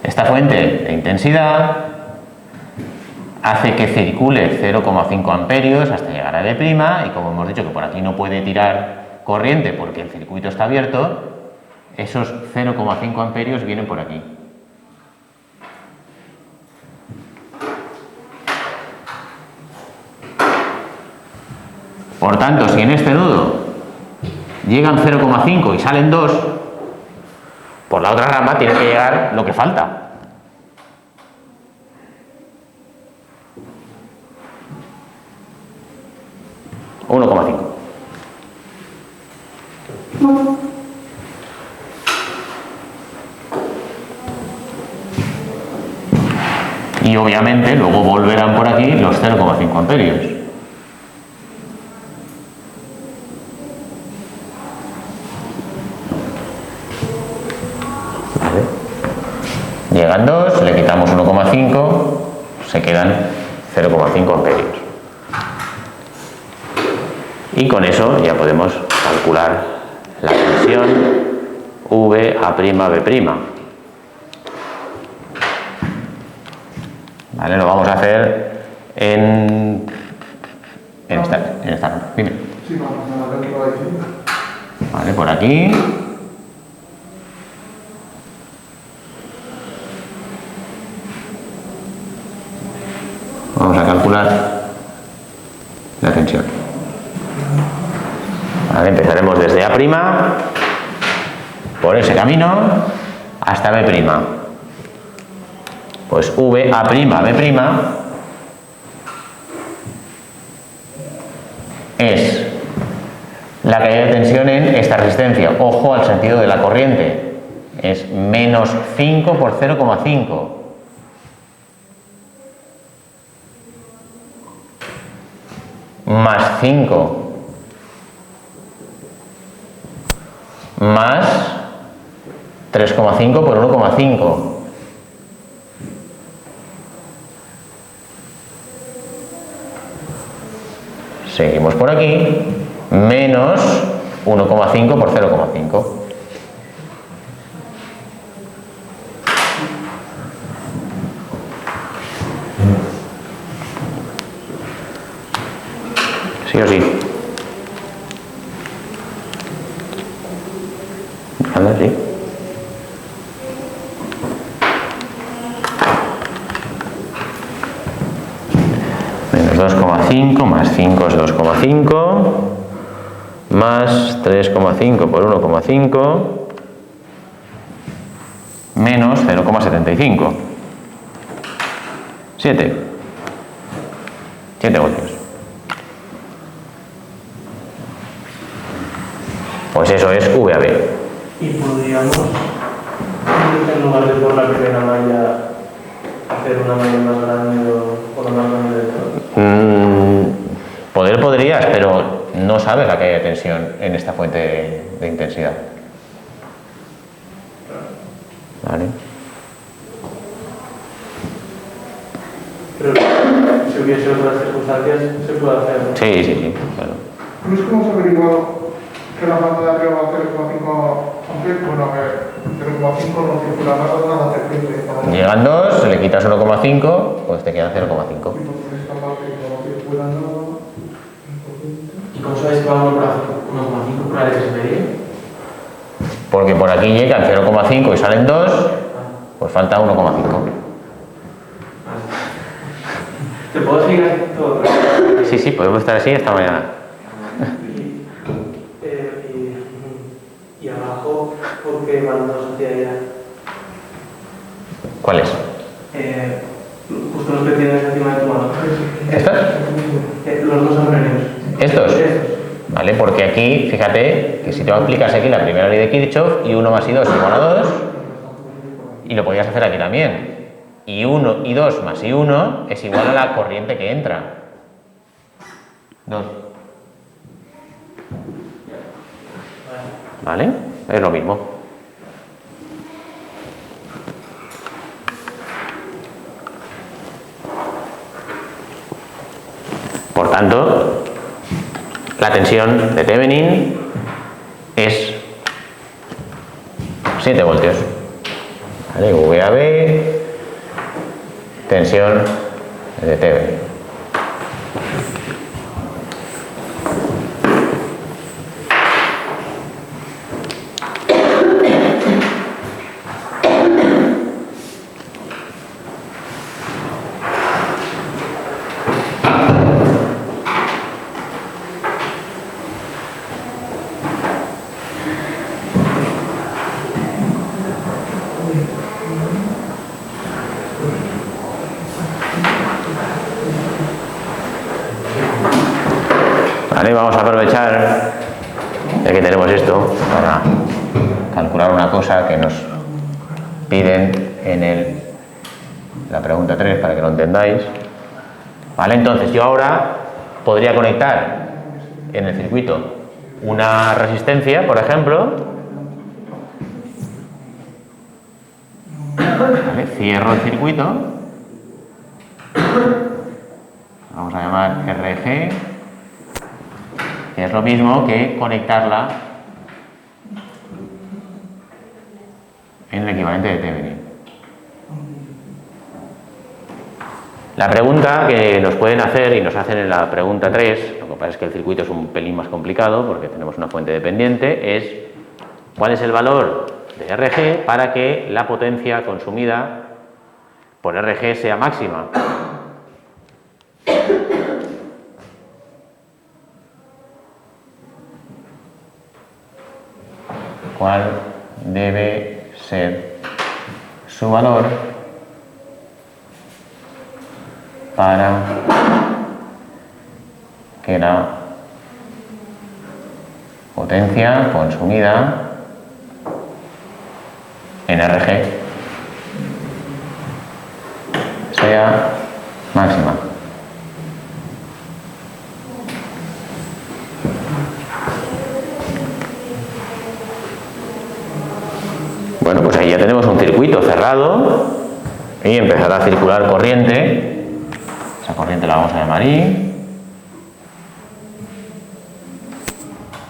esta fuente de intensidad hace que circule 0,5 amperios hasta llegar a D', y como hemos dicho que por aquí no puede tirar corriente porque el circuito está abierto, esos 0,5 amperios vienen por aquí. Por tanto, si en este nudo llegan 0,5 y salen 2, por la otra rama tiene que llegar lo que falta. Y obviamente luego volverán por aquí los 0,5 amperios. ¿Vale? Llegan 2, le quitamos 1,5, se quedan 0,5 amperios. Y con eso ya podemos calcular la tensión VA'B'. ¿Vale? Lo vamos a hacer en esta rama. Dime. Sí, vamos a ver qué va a decir. Vale, por aquí. Vamos a calcular la tensión. Vale, empezaremos desde A', por ese camino, hasta B'. Pues VA'B' es la caída de tensión en esta resistencia. Ojo al sentido de la corriente. Es menos 5 por 0,5. Más 5. Más 3,5 por 1,5. Seguimos por aquí, menos 1,5 por 0,5. ¿Sí o sí? Anda, sí. Menos 2,5 más 5 es 2,5 más 3,5 por 1,5 menos 0,75. 7 voltios. Pues eso es VAB. Y podríamos, en lugar de por la primera malla, hacer una malla más grande o la más grande de todas. Podrías, pero no sabes la caída de tensión en esta fuente de intensidad. Pero si hubiese otras circunstancias, se puede hacer, ¿no? Sí, sí, sí, claro. ¿No es como se ha averiguado que la banda de arriba va a 0,5, aunque, bueno, a ver, 0,5 no circula nada creciente? Llegan 2, le quitas 1,5, pues te queda 0,5. ¿Y cómo sabéis que va 1,5 por la de que se medía? Porque por aquí llegan 0,5 y salen 2, pues falta 1,5. ¿Te puedo explicar todo? Sí, sí, podemos estar así hasta mañana. Y abajo, ¿por qué van dos hacia allá? ¿Cuáles? Justo los que tienes encima de tu mano. ¿Estos? Los dos anteriores. ¿Estos? Vale, porque aquí, fíjate, que si tú aplicas aquí la primera ley de Kirchhoff y 1 más I2 igual a 2, y lo podrías hacer aquí también. Y 1 y 2 más I1 es igual a la corriente que entra. 2. ¿Vale? Es lo mismo. Por tanto, la tensión de Thevenin es 7 voltios. ¿Vale? VAB, tensión de Thevenin. Vale, vamos a aprovechar ya que tenemos esto para calcular una cosa que nos piden en la pregunta 3 para que lo entendáis. Vale, entonces yo ahora podría conectar en el circuito una resistencia, por ejemplo. Vale, cierro el circuito. Vamos a llamar RG. Que es lo mismo que conectarla en el equivalente de Thevenin. La pregunta que nos pueden hacer, y nos hacen en la pregunta 3, lo que pasa es que el circuito es un pelín más complicado porque tenemos una fuente dependiente, es cuál es el valor de RG para que la potencia consumida por RG sea máxima. ¿Cuál debe ser su valor para que la potencia consumida en RG sea máxima? Bueno, pues ahí ya tenemos un circuito cerrado y empezará a circular corriente. Esa corriente la vamos a llamar I.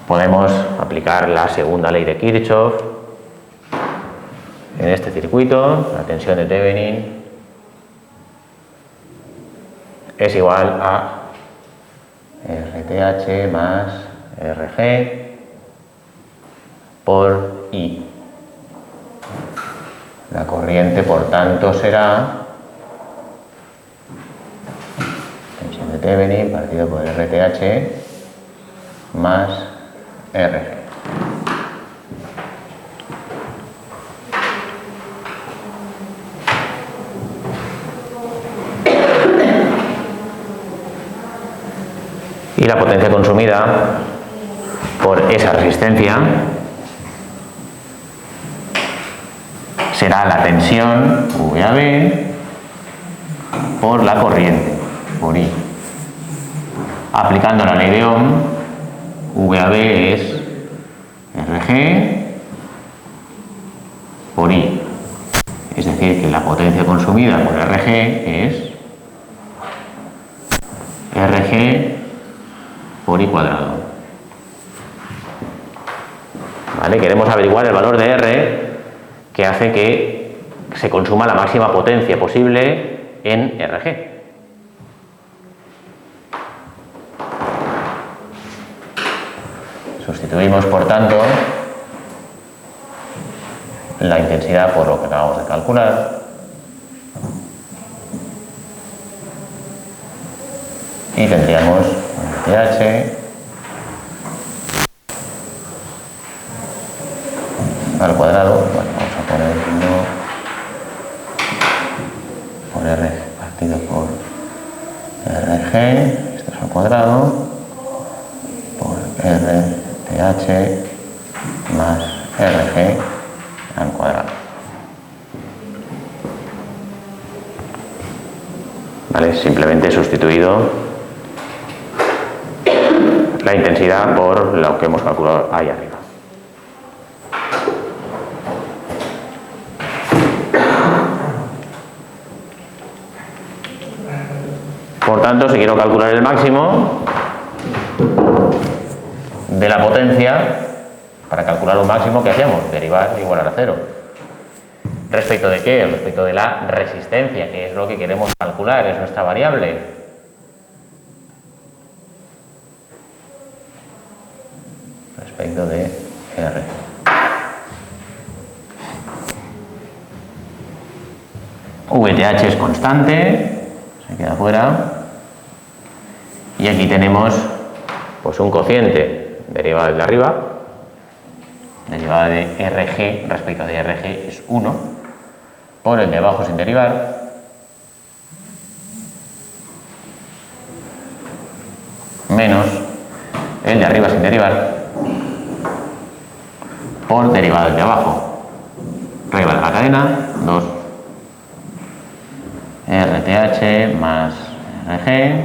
Podemos aplicar la segunda ley de Kirchhoff en este circuito. La tensión de Thevenin es igual a RTH más RG por I. La corriente, por tanto, será tensión de Thevenin partido por RTH más RG. Y la potencia consumida por esa resistencia será la tensión VAB por la corriente, por I. Aplicando la ley de Ohm, VAB es RG por I. Es decir, que la potencia consumida por RG es por I cuadrado. ¿Vale? Queremos averiguar el valor de R que hace que se consuma la máxima potencia posible en RG. Sustituimos, por tanto, la intensidad por lo que acabamos de calcular y tendríamos RTH al cuadrado, bueno, vamos a poner 1 por R partido por RG, esto es al cuadrado, por RTH más RG al cuadrado. ¿Vale? Simplemente he sustituido la intensidad por lo que hemos calculado ahí arriba. Por tanto, si quiero calcular el máximo de la potencia, para calcular un máximo, ¿qué hacíamos? Derivar igual a 0. ¿Respecto de qué? Respecto de la resistencia, que es lo que queremos calcular, es nuestra variable. Respecto de R. VTH es constante, se queda fuera. Y aquí tenemos pues un cociente derivado del de arriba. Derivada de RG respecto de RG es 1 por el de abajo sin derivar menos el de arriba sin derivar por derivada del de abajo. Regla de la cadena, 2 RTH más RG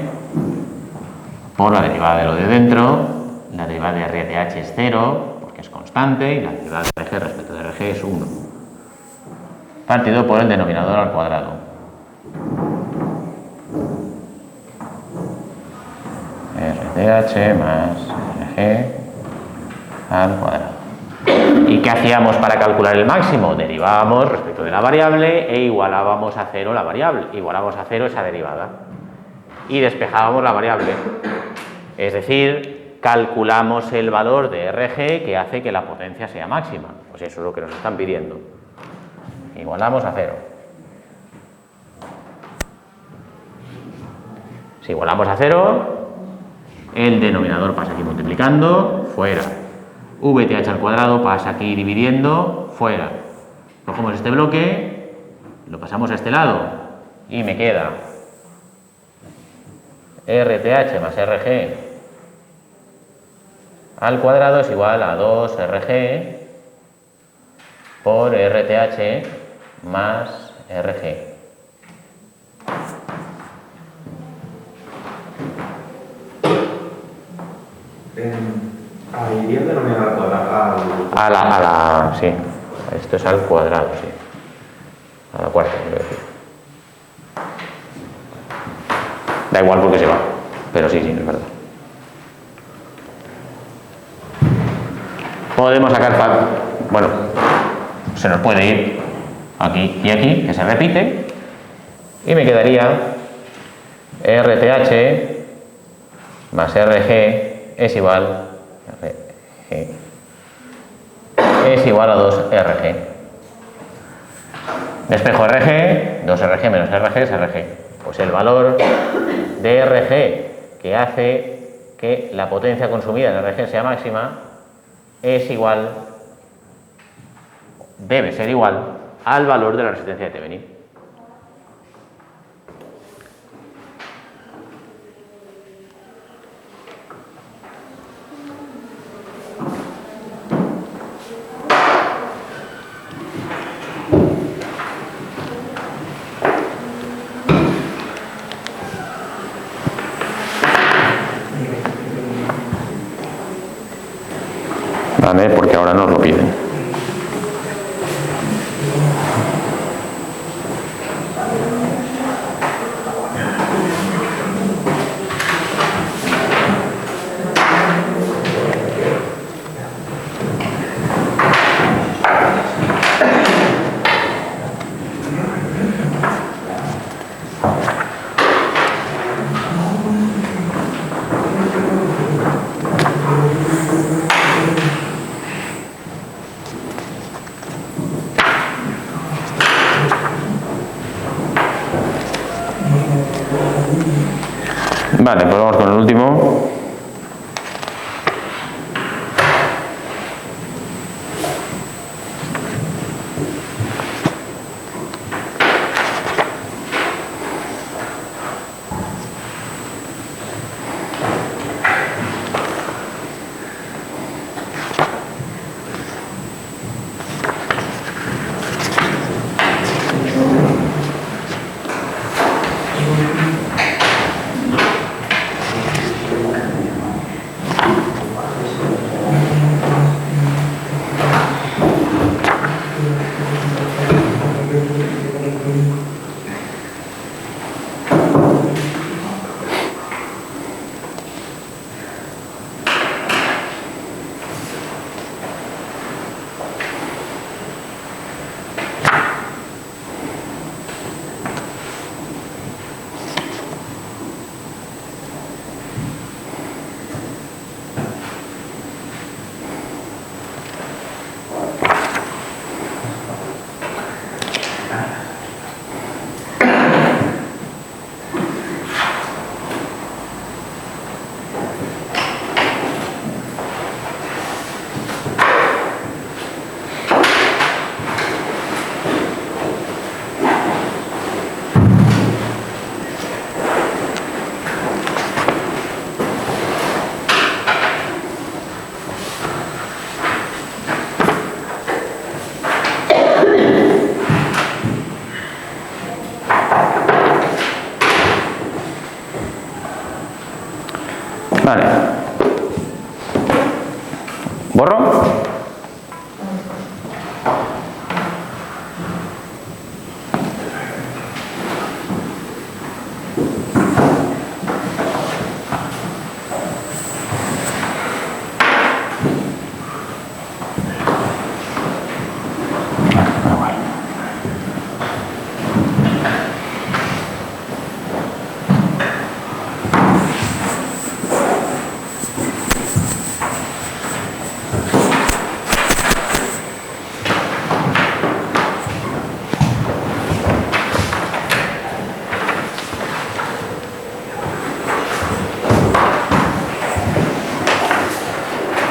por la derivada de lo de dentro. La derivada de RTH es 0 porque es constante y la derivada de RG respecto de RG es 1 partido por el denominador al cuadrado. RTH más RG al cuadrado. ¿Y qué hacíamos para calcular el máximo? Derivábamos respecto de la variable e igualábamos a 0 la variable. Igualábamos a 0 esa derivada. Y despejábamos la variable. Es decir, calculamos el valor de RG que hace que la potencia sea máxima. Pues eso es lo que nos están pidiendo. Igualamos a 0. Si igualamos a 0, el denominador pasa aquí multiplicando, fuera. VTH al cuadrado pasa aquí dividiendo, fuera. Cogemos este bloque, lo pasamos a este lado y me queda RTH más RG al cuadrado es igual a 2RG por RTH más RG. Ahí el denominador al cuadrado. Sí. Esto es al cuadrado, sí. A la cuarta, quiero decir. Da igual porque se va. Pero sí, es verdad. Podemos sacar... Bueno, se nos puede ir aquí y aquí, que se repite. Y me quedaría RTH más RG es igual... es igual a 2RG. Despejo RG, 2RG menos RG es RG. Pues el valor de RG que hace que la potencia consumida en RG sea máxima es igual, debe ser igual al valor de la resistencia de Thevenin. Vale, porque ahora nos lo piden. Vale, pues vamos con el último. Vale. ¿Borro?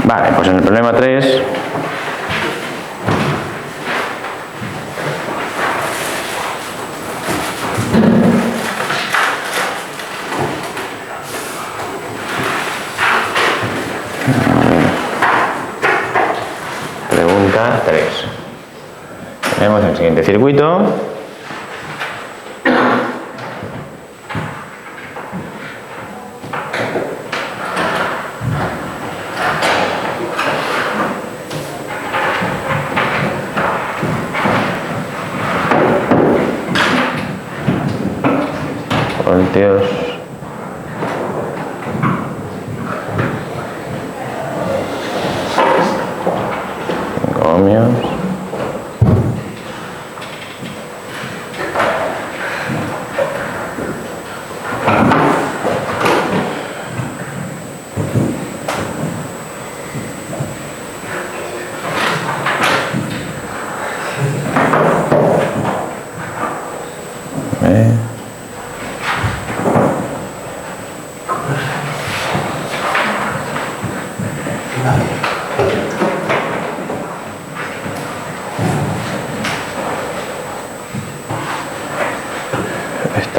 Vale, pues en el problema 3 pregunta 3. Tenemos el siguiente circuito. Voltios, ohmios,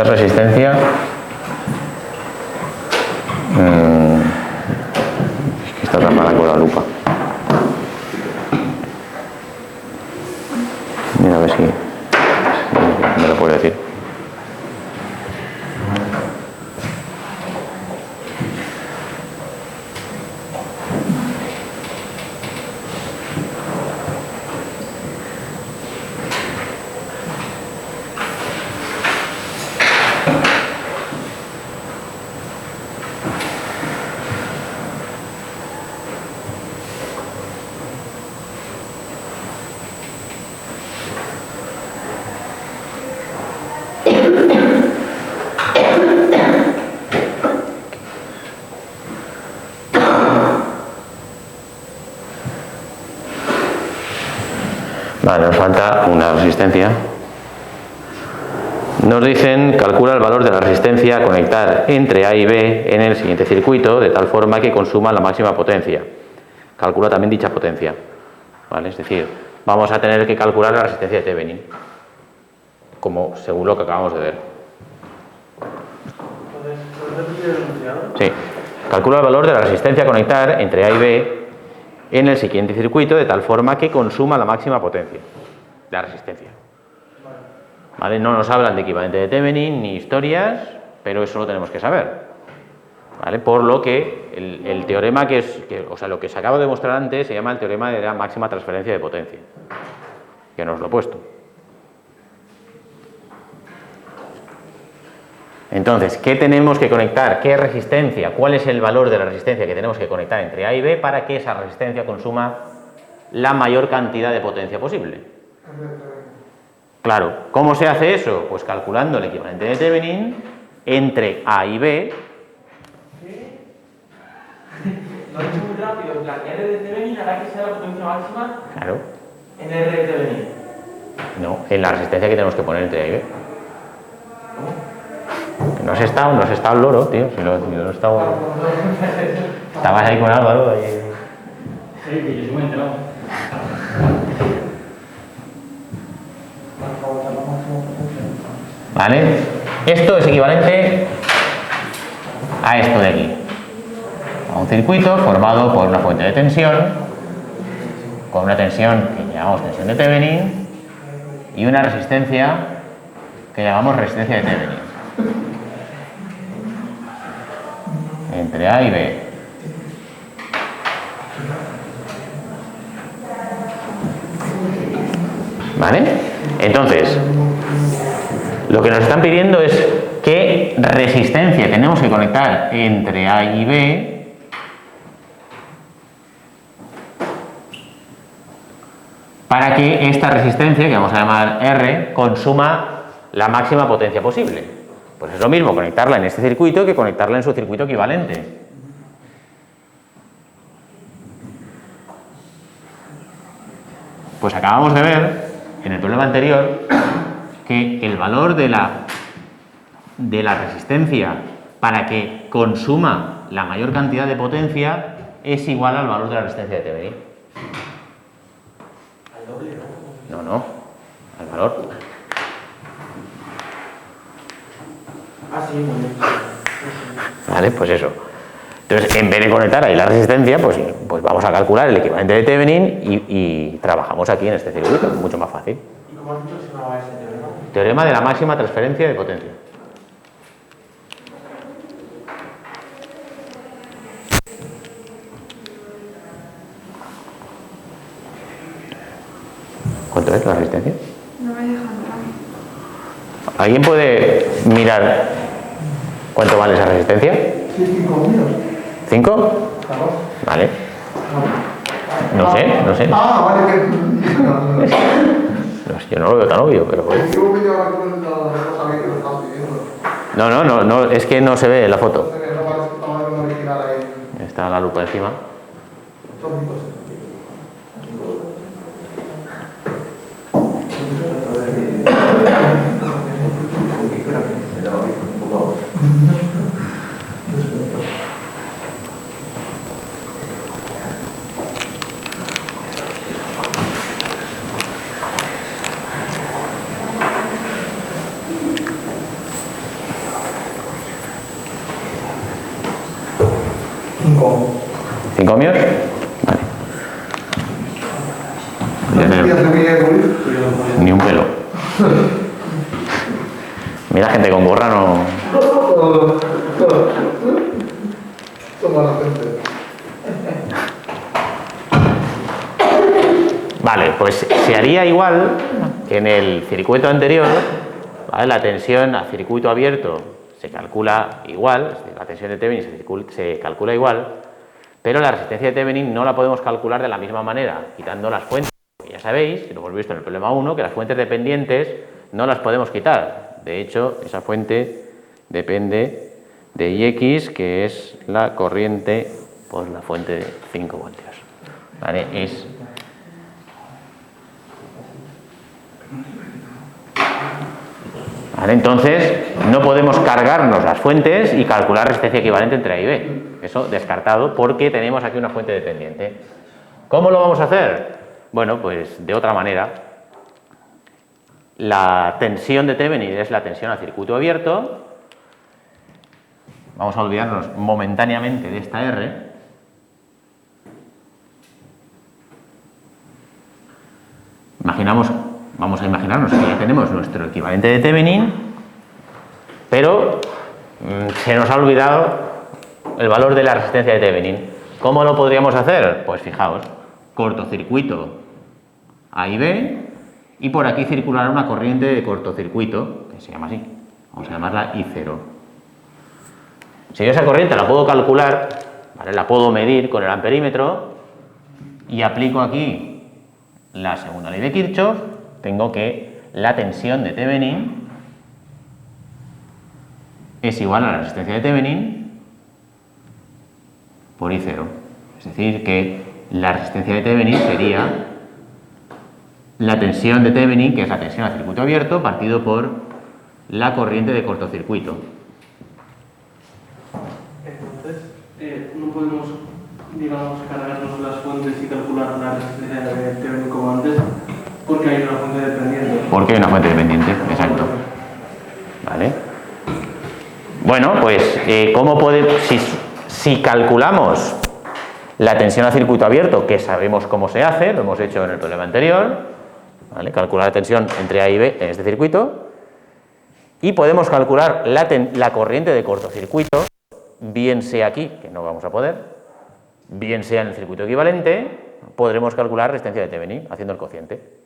esta resistencia es que está tapada con la lupa. Mira a ver si me lo puedo decir. Vale, nos falta una resistencia. nos dicen calcula el valor de la resistencia a conectar entre A y B en el siguiente circuito de tal forma que consuma la máxima potencia. Calcula también dicha potencia, ¿vale? Es decir, vamos a tener que calcular la resistencia de Thevenin, como según lo que acabamos de ver. ¿Puedes repetir el enunciado? Sí. Calcula el valor de la resistencia a conectar entre A y B en el siguiente circuito de tal forma que consuma la máxima potencia de la resistencia. ¿Vale? No nos hablan de equivalente de Thevenin ni historias, pero eso lo tenemos que saber. ¿Vale? Por lo que el teorema o sea, lo que se acaba de mostrar antes se llama el teorema de la máxima transferencia de potencia, que nos lo he puesto. Entonces, ¿qué tenemos que conectar? ¿Qué resistencia? ¿Cuál es el valor de la resistencia que tenemos que conectar entre A y B para que esa resistencia consuma la mayor cantidad de potencia posible? Claro, ¿cómo se hace eso? Pues calculando el equivalente de Thevenin entre A y B. Lo he hecho muy rápido, en plan, R de Thevenin hará que sea la potencia máxima Claro. en R de Thevenin. No, en la resistencia que tenemos que poner entre A y B. No has estado el loro, tío. Si no he estado... Estabas ahí con Álvaro. Ahí. Sí, que yo sí me he enterado. ¿Vale? Esto es equivalente a esto de aquí. A un circuito formado por una fuente de tensión, con una tensión que llamamos tensión de Thevenin y una resistencia que llamamos resistencia de Thevenin. Entre A y B. ¿Vale? Entonces, lo que nos están pidiendo es qué resistencia tenemos que conectar entre A y B para que esta resistencia, que vamos a llamar R, consuma la máxima potencia posible. Pues es lo mismo conectarla en este circuito que conectarla en su circuito equivalente. Pues acabamos de ver en el problema anterior que el valor de la resistencia para que consuma la mayor cantidad de potencia es igual al valor de la resistencia de Thevenin. ¿Al doble, no? No, al valor. Ah, sí, muy bien. ¿Vale? Pues eso. Entonces, en vez de conectar ahí la resistencia, pues vamos a calcular el equivalente de Thevenin y trabajamos aquí en este circuito, mucho más fácil. ¿Y cómo has dicho que se llamaba ese teorema? Teorema de la máxima transferencia de potencia. ¿Cuánto es la resistencia? No me dejan entrar. ¿Alguien puede mirar cuánto vale esa resistencia? Sí, 5 ohmios. ¿5? Claro. Vale. No sé. Ah, vale, que. Yo no lo veo tan obvio, pero bueno. Yo me llevaba con no sabía que lo estaba pidiendo. No, es que no se ve en la foto. No parece que estaba en un original ahí. Está la lupa encima. Son 5. ¿5 ohmios? Vale. Ni un pelo. Mira, gente con gorra no. Toma la gente. Vale, pues se haría igual que en el circuito anterior, ¿vale? La tensión a circuito abierto se calcula igual, es decir, la tensión de Thevenin se calcula igual, pero la resistencia de Thevenin no la podemos calcular de la misma manera, quitando las fuentes. Ya sabéis, y lo hemos visto en el problema 1, que las fuentes dependientes no las podemos quitar. De hecho, esa fuente depende de Ix, que es la corriente por la fuente de 5 voltios. ¿Vale? ¿Vale? Entonces, no podemos cargarnos las fuentes y calcular resistencia equivalente entre A y B. Eso descartado porque tenemos aquí una fuente dependiente. ¿Cómo lo vamos a hacer? Bueno, pues de otra manera. La tensión de Thevenin es la tensión a circuito abierto. Vamos a olvidarnos momentáneamente de esta R. Vamos a imaginarnos que ya tenemos nuestro equivalente de Thevenin, pero se nos ha olvidado el valor de la resistencia de Thevenin. ¿Cómo lo podríamos hacer? Pues fijaos, cortocircuito A y B, y por aquí circulará una corriente de cortocircuito, que se llama así, vamos a llamarla I0. Si yo esa corriente la puedo calcular, ¿vale? La puedo medir con el amperímetro y aplico aquí la segunda ley de Kirchhoff, tengo que la tensión de Thevenin es igual a la resistencia de Thevenin por I0. Es decir, que la resistencia de Thevenin sería la tensión de Thevenin, que es la tensión a circuito abierto, partido por la corriente de cortocircuito. Entonces, no podemos, digamos, cargarnos las fuentes y calcular la resistencia de Thevenin como antes, porque hay una fuente dependiente. Porque hay una fuente dependiente, exacto. ¿Vale? Bueno, pues, ¿cómo podemos, si calculamos la tensión a circuito abierto, que sabemos cómo se hace, lo hemos hecho en el problema anterior, ¿vale? Calcular la tensión entre A y B en este circuito, y podemos calcular la corriente de cortocircuito, bien sea aquí, que no vamos a poder, bien sea en el circuito equivalente, podremos calcular resistencia de Thevenin haciendo el cociente.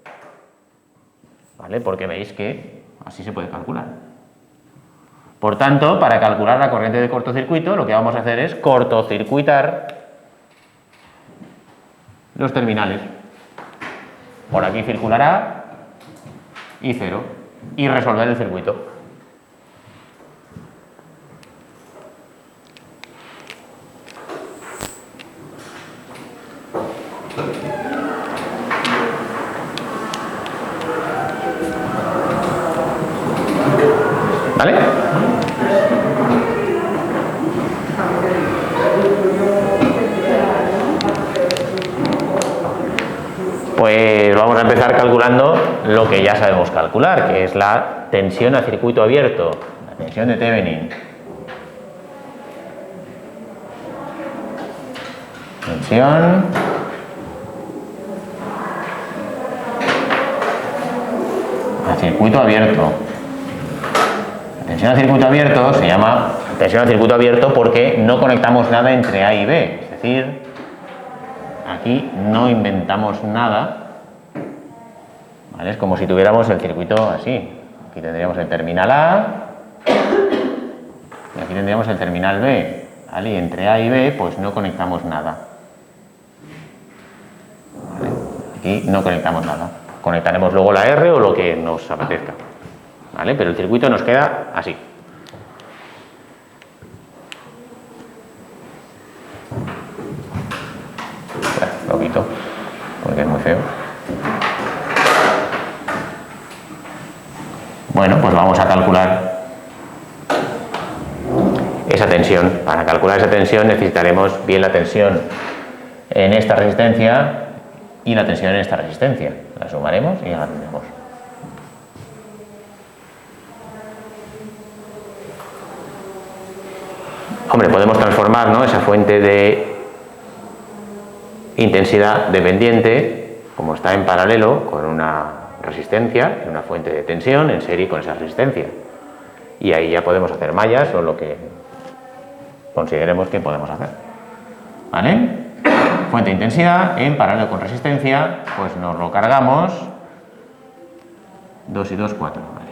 ¿Vale? Porque veis que así se puede calcular. Por tanto, para calcular la corriente de cortocircuito, lo que vamos a hacer es cortocircuitar los terminales. Por aquí circulará I0 y resolver el circuito. ¿Vale? Pues vamos a empezar calculando lo que ya sabemos calcular, que es la tensión a circuito abierto, la tensión de Thevenin. Tensión a circuito abierto. La tensión a circuito abierto se llama tensión a circuito abierto porque no conectamos nada entre A y B, es decir, aquí no inventamos nada, ¿vale? Es como si tuviéramos el circuito así. Aquí tendríamos el terminal A y aquí tendríamos el terminal B, ¿vale? Y entre A y B pues no conectamos nada, ¿vale? Aquí no conectamos nada. Conectaremos luego la R o lo que nos apetezca, ¿vale? Pero el circuito nos queda así. Lo quito porque es muy feo. Bueno, pues vamos a calcular esa tensión. Para calcular esa tensión necesitaremos bien la tensión en esta resistencia y la tensión en esta resistencia. La sumaremos y ya la tendremos. Hombre, podemos transformar, ¿no?, esa fuente de intensidad dependiente, como está en paralelo con una resistencia, en una fuente de tensión en serie con esa resistencia. Y ahí ya podemos hacer mallas o lo que consideremos que podemos hacer. ¿Vale? Fuente de intensidad en paralelo con resistencia, pues nos lo cargamos. 2 y 2, 4. Vale.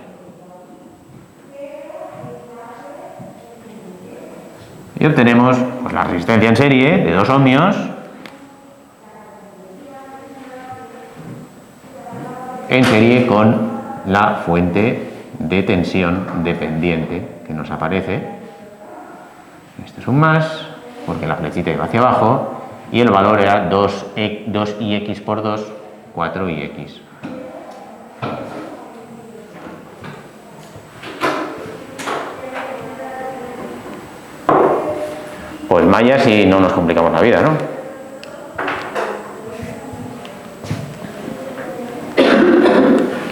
Y obtenemos pues, la resistencia en serie de 2 ohmios en serie con la fuente de tensión dependiente que nos aparece. Este es un más, porque la flechita iba hacia abajo, y el valor era 2ix por 2, 4ix. Pues mallas y no nos complicamos la vida, ¿no?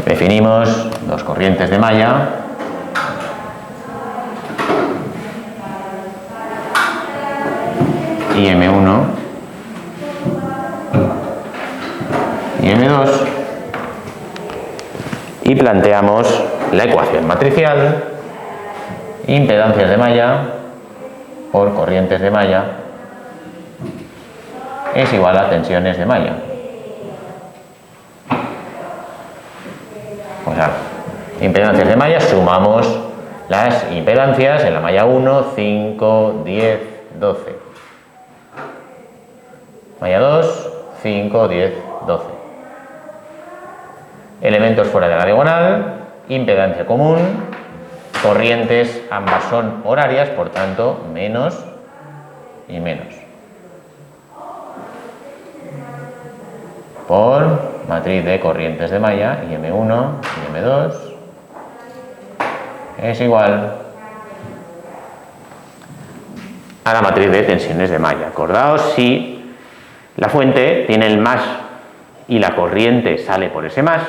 Definimos dos corrientes de malla. Y M1 y M2 y planteamos la ecuación matricial: impedancias de malla por corrientes de malla es igual a tensiones de malla. O sea, impedancias de malla, sumamos las impedancias en la malla 1, 5, 10, 12. Malla 2, 5, 10, 12. Elementos fuera de la diagonal, impedancia común, corrientes ambas son horarias, por tanto, menos y menos. Por matriz de corrientes de malla, y M1 y M2 es igual a la matriz de tensiones de malla. Acordaos, si la fuente tiene el más y la corriente sale por ese más,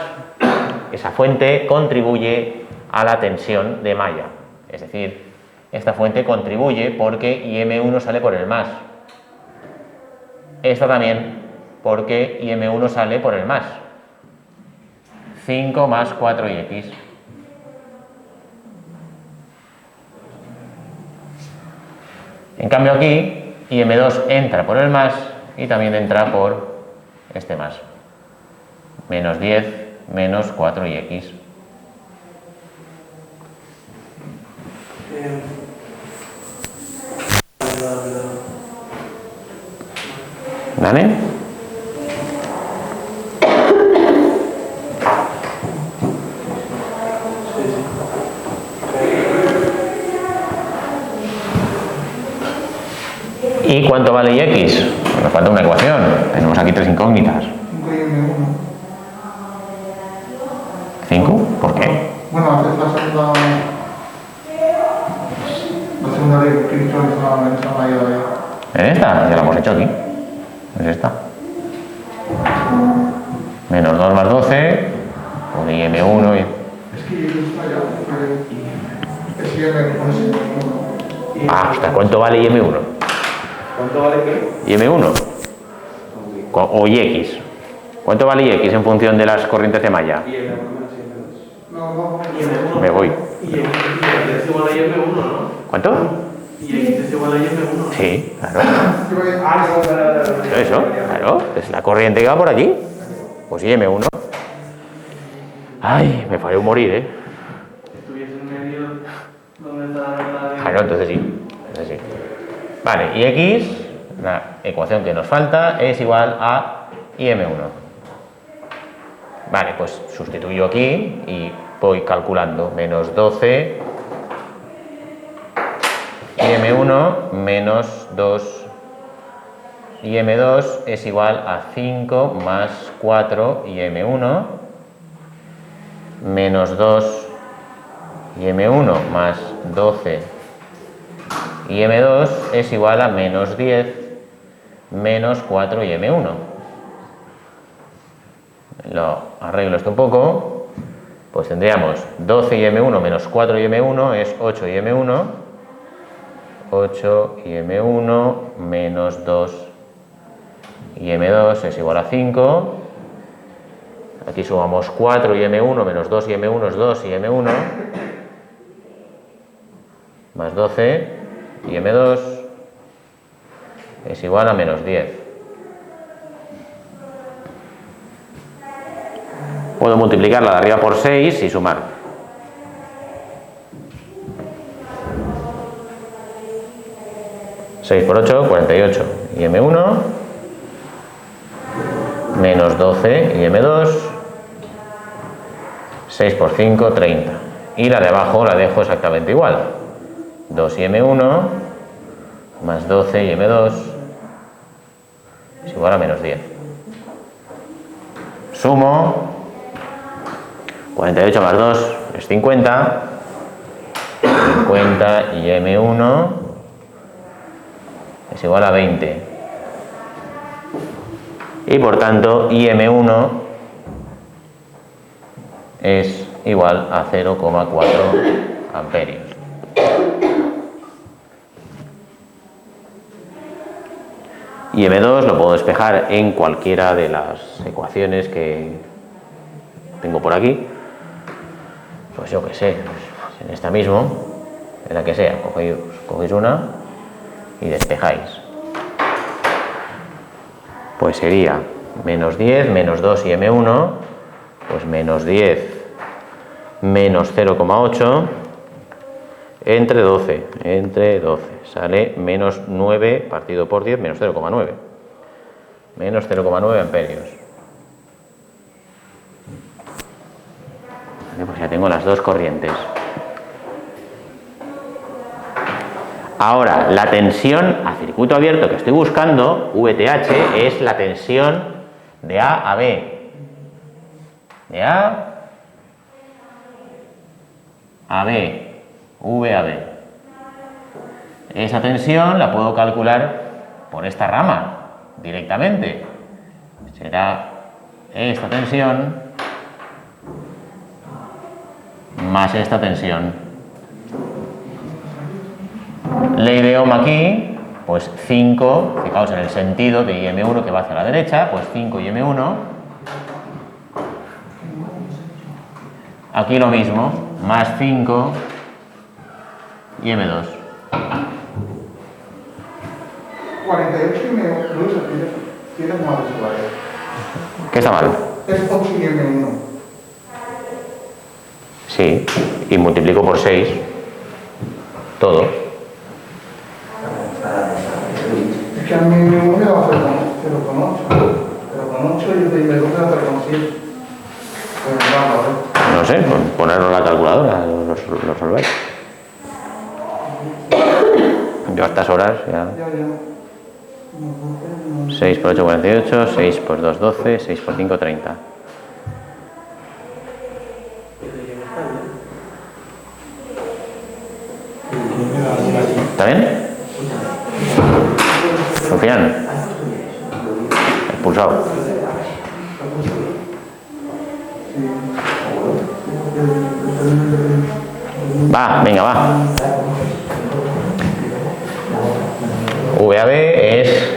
esa fuente contribuye a la tensión de malla. Es decir, esta fuente contribuye porque IM1 sale por el más. Esta también porque IM1 sale por el más. 5 más 4x. En cambio aquí, IM2 entra por el más y también entra por este más. Menos 10 menos 4x. ¿Vale? ¿Y cuánto vale x? Nos falta una ecuación. Tenemos aquí tres incógnitas. 5. ¿Por qué? Bueno, haces la segunda ley que he dicho en esa malla de ahí. ¿En esta? Ya la hemos hecho aquí. Es esta. Menos 2 más 12 por IM1 y... Es que yo está ya, porque es IM1. Ah, ¿hasta cuánto vale IM1? ¿Cuánto vale qué? IM1 o IX. ¿Cuánto vale IX en función de las corrientes de malla? No. Me voy. Y X es igual a IM1, ¿no? ¿Cuánto? Y X es igual a IM1. Sí, claro. Ah, no. Eso, claro. Es la corriente que va por aquí. Pues IM1. Ay, me falló morir, ¿eh? Estuviese en medio donde está la verdad. Claro, entonces sí. Vale, y X, la ecuación que nos falta, es igual a IM1. Vale, pues sustituyo aquí y voy calculando. Menos 12 IM1 menos 2 IM2 es igual a 5 más 4 IM1 menos 2 IM1 más 12 IM2 es igual a menos 10 menos 4 IM1. Lo arreglo esto un poco, pues tendríamos 12 IM1 menos 4 IM1 es 8 IM1, 8 IM1 menos 2 IM2 es igual a 5, aquí sumamos 4 IM1 menos 2 IM1 es 2 IM1, más 12 IM2 es igual a menos 10. Puedo multiplicar la de arriba por 6 y sumar. ¿6 por 8? 48. Y M1 menos 12 y M2. 6 por 5, 30. Y la de abajo la dejo exactamente igual. 2 y M1 más 12 y M2 es igual a menos 10. Sumo. 48 más 2 es 50. 50 y M1 es igual a 20. Y por tanto, IM1 es igual a 0,4 amperios. Y M2 lo puedo despejar en cualquiera de las ecuaciones que tengo por aquí. Pues yo que sé, pues en esta mismo, en la que sea, cogéis una y despejáis. Pues sería menos 10, menos 2 y M1, pues menos 10, menos 0,8, entre 12, sale menos 9 partido por 10, menos 0,9. Menos 0,9 amperios. Vale, pues ya tengo las dos corrientes. Ahora, la tensión a circuito abierto que estoy buscando, VTH, es la tensión de A a B. De A a B. V a B. Esa tensión la puedo calcular por esta rama directamente. Será esta tensión más esta tensión. Ley de Ohm aquí, pues 5, fijaos en el sentido de IM1 que va hacia la derecha, pues 5 IM1. Aquí lo mismo, más 5 IM2. 48 y M2 tienes mal usuario. ¿Qué está mal? Es 8 y M1. Sí, y multiplico por 6 todo. Es que a mí M1 me va a hacer 0,8. 0,8 y el de M2 me va a hacer 0,7. No sé, ponerlo en la calculadora, lo resolvéis. Yo a estas horas ya. 6 por 8, 48, 6 por 2, 12, 6 por 5, 30. ¿Está bien? Confían. Expulsado. Va, venga, va. VAB es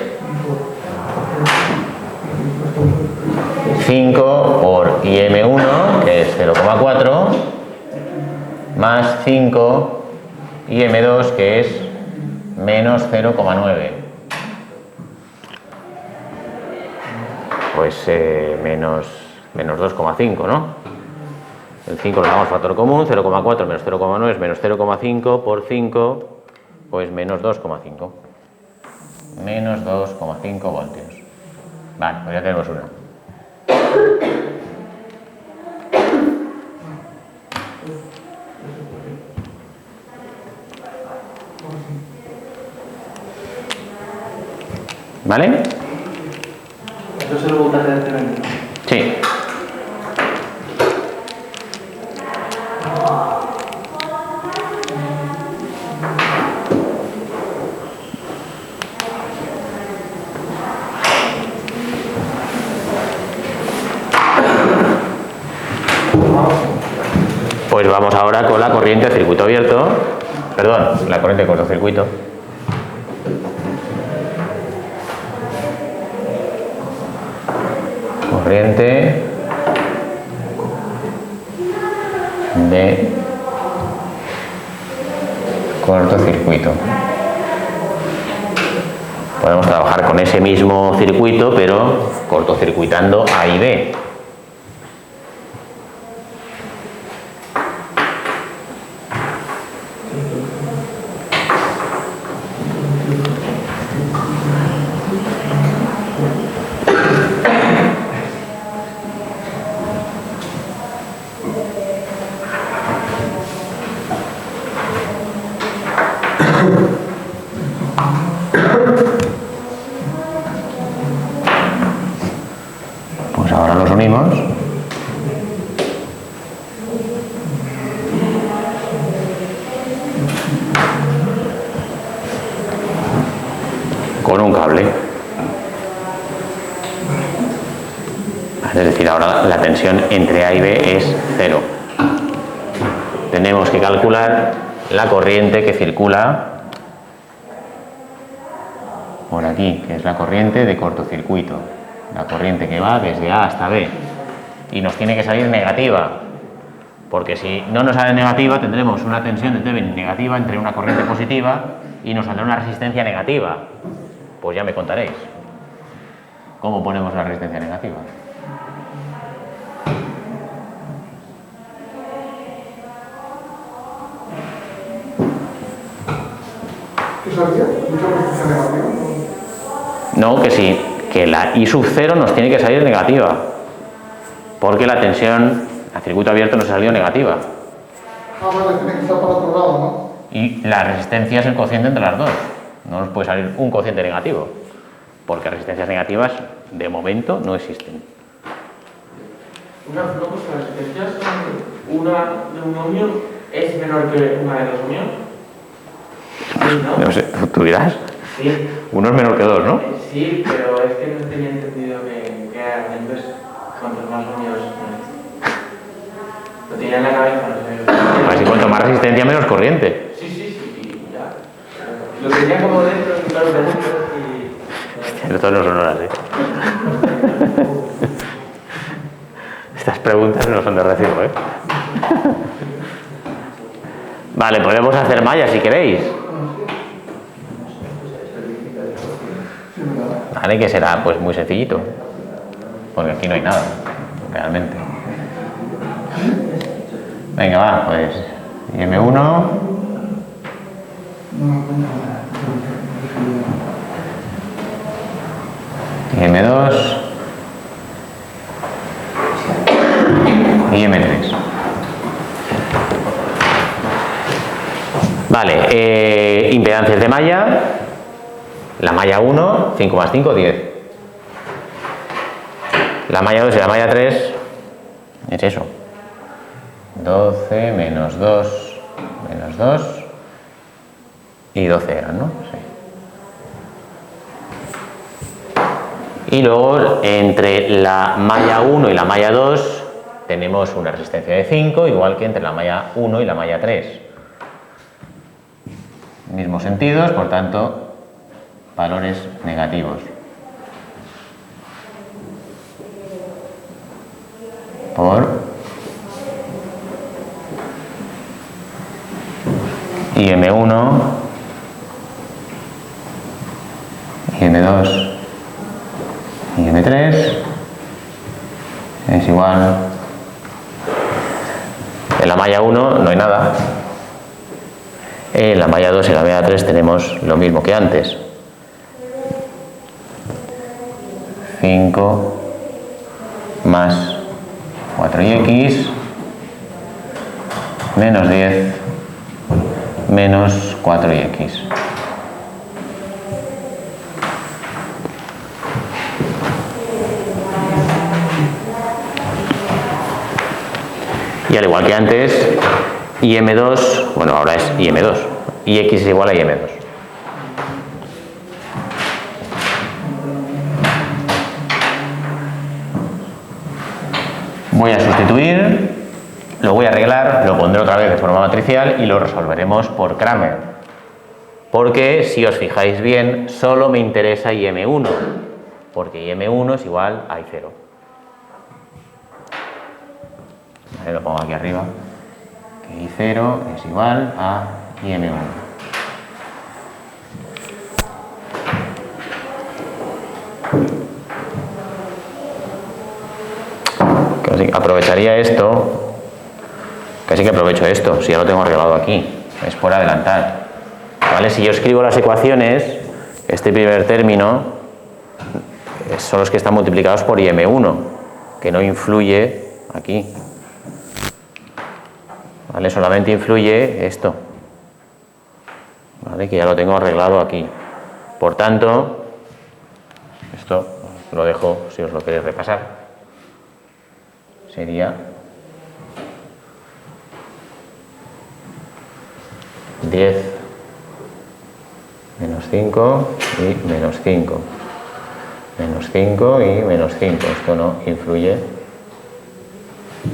5 por IM1, que es 0,4, más 5 IM2, que es menos 0,9. Pues menos 2,5, ¿no? El 5 lo damos factor común, 0,4 menos 0,9 es menos 0,5 por 5, pues menos 2,5. Menos 2,5 voltios. Vale, pues ya tenemos una. ¿Vale? Eso es el voltaje de este. Sí. Pues vamos ahora con la corriente de circuito abierto, perdón, la corriente de cortocircuito. Corriente de cortocircuito. Podemos trabajar con ese mismo circuito, pero cortocircuitando A y B. Pues ahora los unimos. con un cable. Es decir, ahora la tensión entre A y B es 0. Tenemos que calcular la corriente que circula por aquí, que es la corriente de cortocircuito, la corriente que va desde A hasta B, y nos tiene que salir negativa, porque si no nos sale negativa tendremos una tensión de Thevenin negativa entre una corriente positiva y nos saldrá una resistencia negativa. Pues ya me contaréis cómo ponemos la resistencia negativa. ¿Qué sabía? ¿Mucha resistencia negativa? No, que sí, que la I sub 0 nos tiene que salir negativa, porque la tensión a circuito abierto nos ha salido negativa. Ah, vale, tiene que estar para otro lado, ¿no? Y la resistencia es el cociente entre las dos. No nos puede salir un cociente negativo, porque resistencias negativas de momento no existen. Una cosa, las resistencias son una de un ohmio es menor que una de 2 ohmios. Sí, ¿no? No sé, tú dirás. Sí. Uno es menor que dos, ¿no? Sí, pero es que no tenía entendido que era al inverso. Cuantos más ohmios. Lo tenía en la cabeza, no sé. Así cuanto más resistencia, menos corriente. Sí, ya. Lo tenía como dentro, claro, de dentro y... Estos no son horas, ¿eh? Estas preguntas no son de recibo, ¿eh? Vale, podemos hacer malla si queréis. Vale, que será pues muy sencillito, porque aquí no hay nada, realmente. Venga, va, pues M1. Y M2. Y M3. Vale, impedancias de malla. La malla 1, 5 más 5, 10. La malla 2 y la malla 3 es eso. 12 menos 2 menos 2 y 12 eran, ¿no? Sí. Y luego entre la malla 1 y la malla 2 tenemos una resistencia de 5, igual que entre la malla 1 y la malla 3. Mismos sentidos, por tanto, valores negativos. Por y M1 y M2 y M3 es igual. En la malla 1 no hay nada. En la malla 2 y la malla 3 tenemos lo mismo que antes. 5 más 4x menos 10 menos 4x. Y al igual que antes, IM2, bueno, ahora es IM2, y x es igual a IM2. Voy a sustituir, lo voy a arreglar, lo pondré otra vez de forma matricial y lo resolveremos por Kramer. Porque si os fijáis bien, solo me interesa IM1, porque IM1 es igual a I0. Vale, lo pongo aquí arriba. Que I0 es igual a IM1. Aprovecharía esto, casi que aprovecho esto, si ya lo tengo arreglado aquí, es por adelantar. ¿Vale? Si yo escribo las ecuaciones, este primer término son los que están multiplicados por IM1, que no influye aquí. ¿Vale? Solamente influye esto, ¿vale? Que ya lo tengo arreglado aquí. Por tanto, esto lo dejo si os lo queréis repasar. Sería 10 menos 5 y menos 5. Menos 5 y menos 5. Esto no influye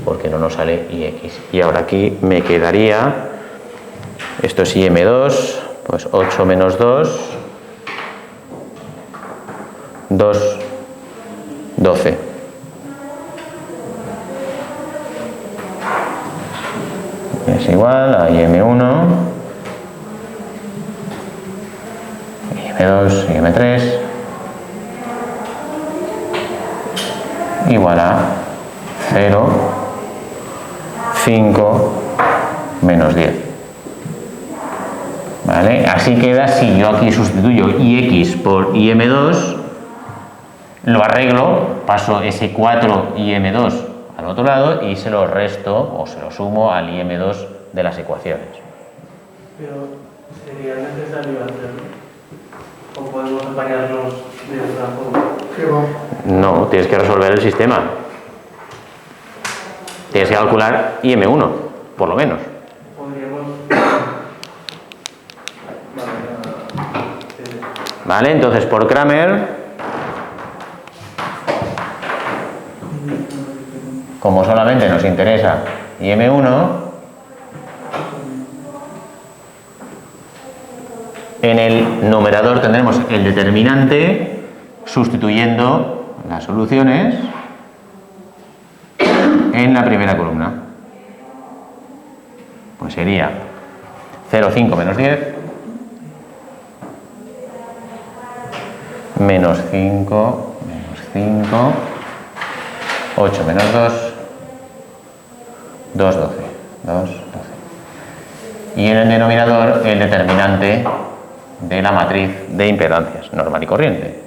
porque no nos sale IX. Y ahora aquí me quedaría, esto es IM2, pues 8 menos 2, 2, 12. Es igual a IM1, IM2, IM3, igual a 0, 5, menos 10. ¿Vale? Así queda si yo aquí sustituyo IX por IM2, lo arreglo, paso ese 4 IM2 al otro lado y se lo resto o se lo sumo al IM2 de las ecuaciones. Pero sería necesario hacerlo. ¿O podemos apañarnos de otra forma? ¿Qué va? No, tienes que resolver el sistema. Tienes que calcular IM1, por lo menos. Podríamos. ¿Vale? Entonces, por Kramer, como solamente nos interesa IM1, en el numerador tendremos el determinante sustituyendo las soluciones en la primera columna. Pues sería 0, 5 menos 10, menos 5, menos 5, 8 menos 2, 2, 12, 2, 12. Y en el denominador el determinante de la matriz de impedancias, normal y corriente.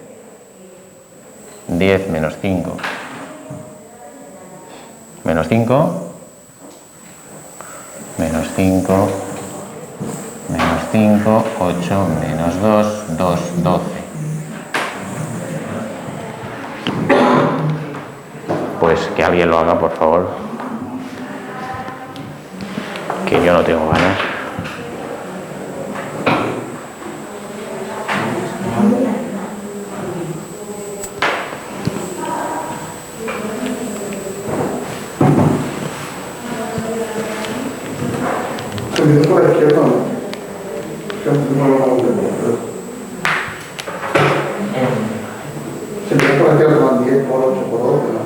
10 menos 5, menos 5, menos 5, menos 5, 8 menos 2, 2, 12. Pues que alguien lo haga, por favor. Que yo no tengo ganas. Empiezo por la izquierda, ¿no? Se empieza por la izquierda con 10 por 8 por 12, ¿no?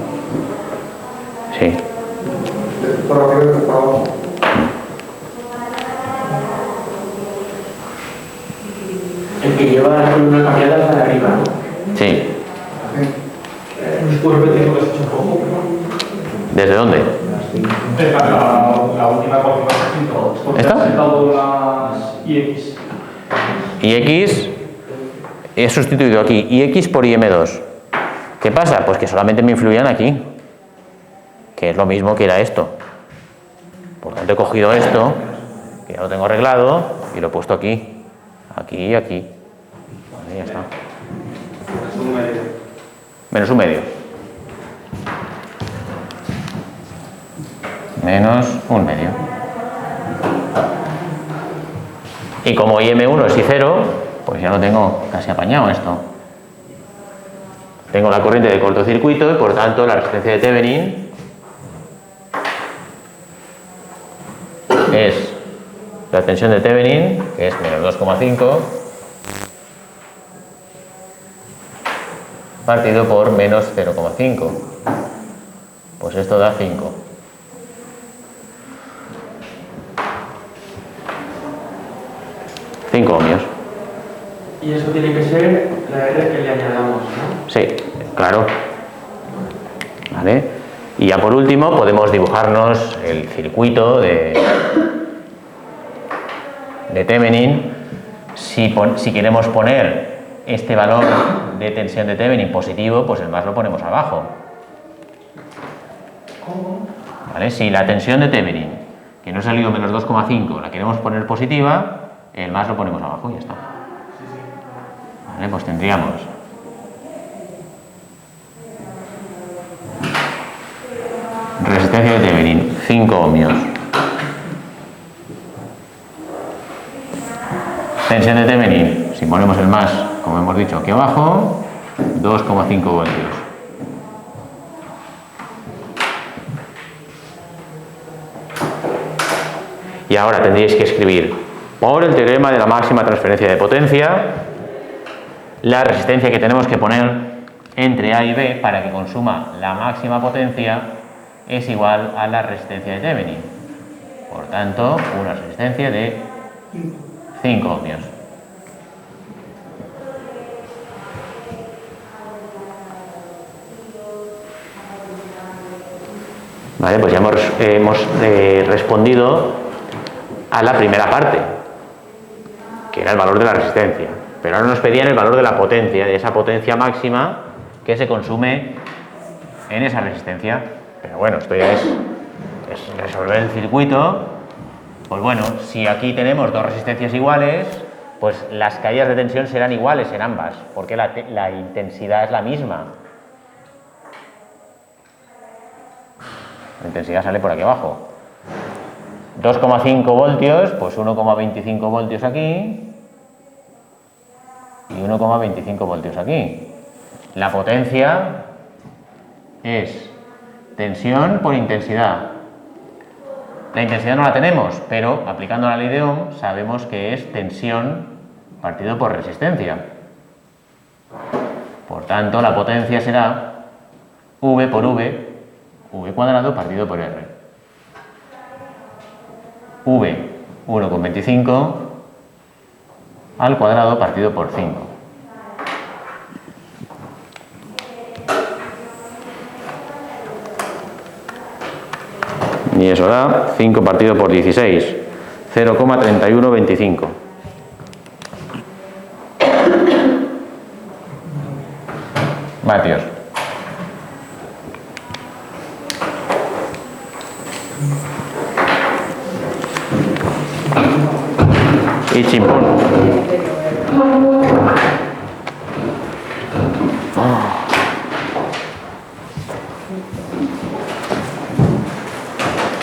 Sí. Por arriba y por abajo. El que lleva la columna cambiada es la de arriba, ¿no? Sí. ¿Puedes repetir lo que has hecho un poco? ¿Desde dónde? La última cosa que has escrito. Porque ¿Esta? has sacado las IX. IX, he sustituido aquí IX por IM2. ¿Qué pasa? Pues que solamente me influían aquí, que es lo mismo que era esto. Por tanto, he cogido esto, que ya lo tengo arreglado, y lo he puesto aquí, aquí y aquí. Vale, ya está. Menos un medio. Menos un medio. Y como IM1 es I0, pues ya lo tengo casi apañado esto. Tengo la corriente de cortocircuito y por tanto la resistencia de Thevenin es la tensión de Thevenin, que es menos 2,5 partido por menos 0,5. Pues esto da 5. Ohmios. Y eso tiene que ser la R que le añadamos, ¿no? Sí, claro. ¿Vale? Y ya por último podemos dibujarnos el circuito de Thevenin. Si queremos poner este valor de tensión de Thevenin positivo, pues el más lo ponemos abajo. ¿Vale? Si la tensión de Thevenin, que no ha salido menos 2,5, la queremos poner positiva, el más lo ponemos abajo y ya está. Vale, pues tendríamos resistencia de Thevenin 5 ohmios, tensión de Thevenin, si ponemos el más, como hemos dicho aquí abajo, 2,5 voltios. Y ahora tendríais que escribir, por el teorema de la máxima transferencia de potencia, la resistencia que tenemos que poner entre A y B para que consuma la máxima potencia es igual a la resistencia de Thevenin. Por tanto, una resistencia de 5 ohmios. Vale, pues ya hemos respondido a la primera parte, que era el valor de la resistencia. Pero ahora nos pedían el valor de la potencia, de esa potencia máxima que se consume en esa resistencia. Pero bueno, esto ya es resolver el circuito. Pues bueno, si aquí tenemos dos resistencias iguales, pues las caídas de tensión serán iguales en ambas, porque la intensidad es la misma. La intensidad sale por aquí abajo. 2,5 voltios, pues 1,25 voltios aquí y 1,25 voltios aquí. La potencia es tensión por intensidad. La intensidad no la tenemos, pero aplicando la ley de Ohm sabemos que es tensión partido por resistencia. Por tanto, la potencia será V por V, V cuadrado partido por R. V, 1,25 al cuadrado partido por 5. Y eso da 5 partido por 16, 0,3125. Vatios. Y chimpún.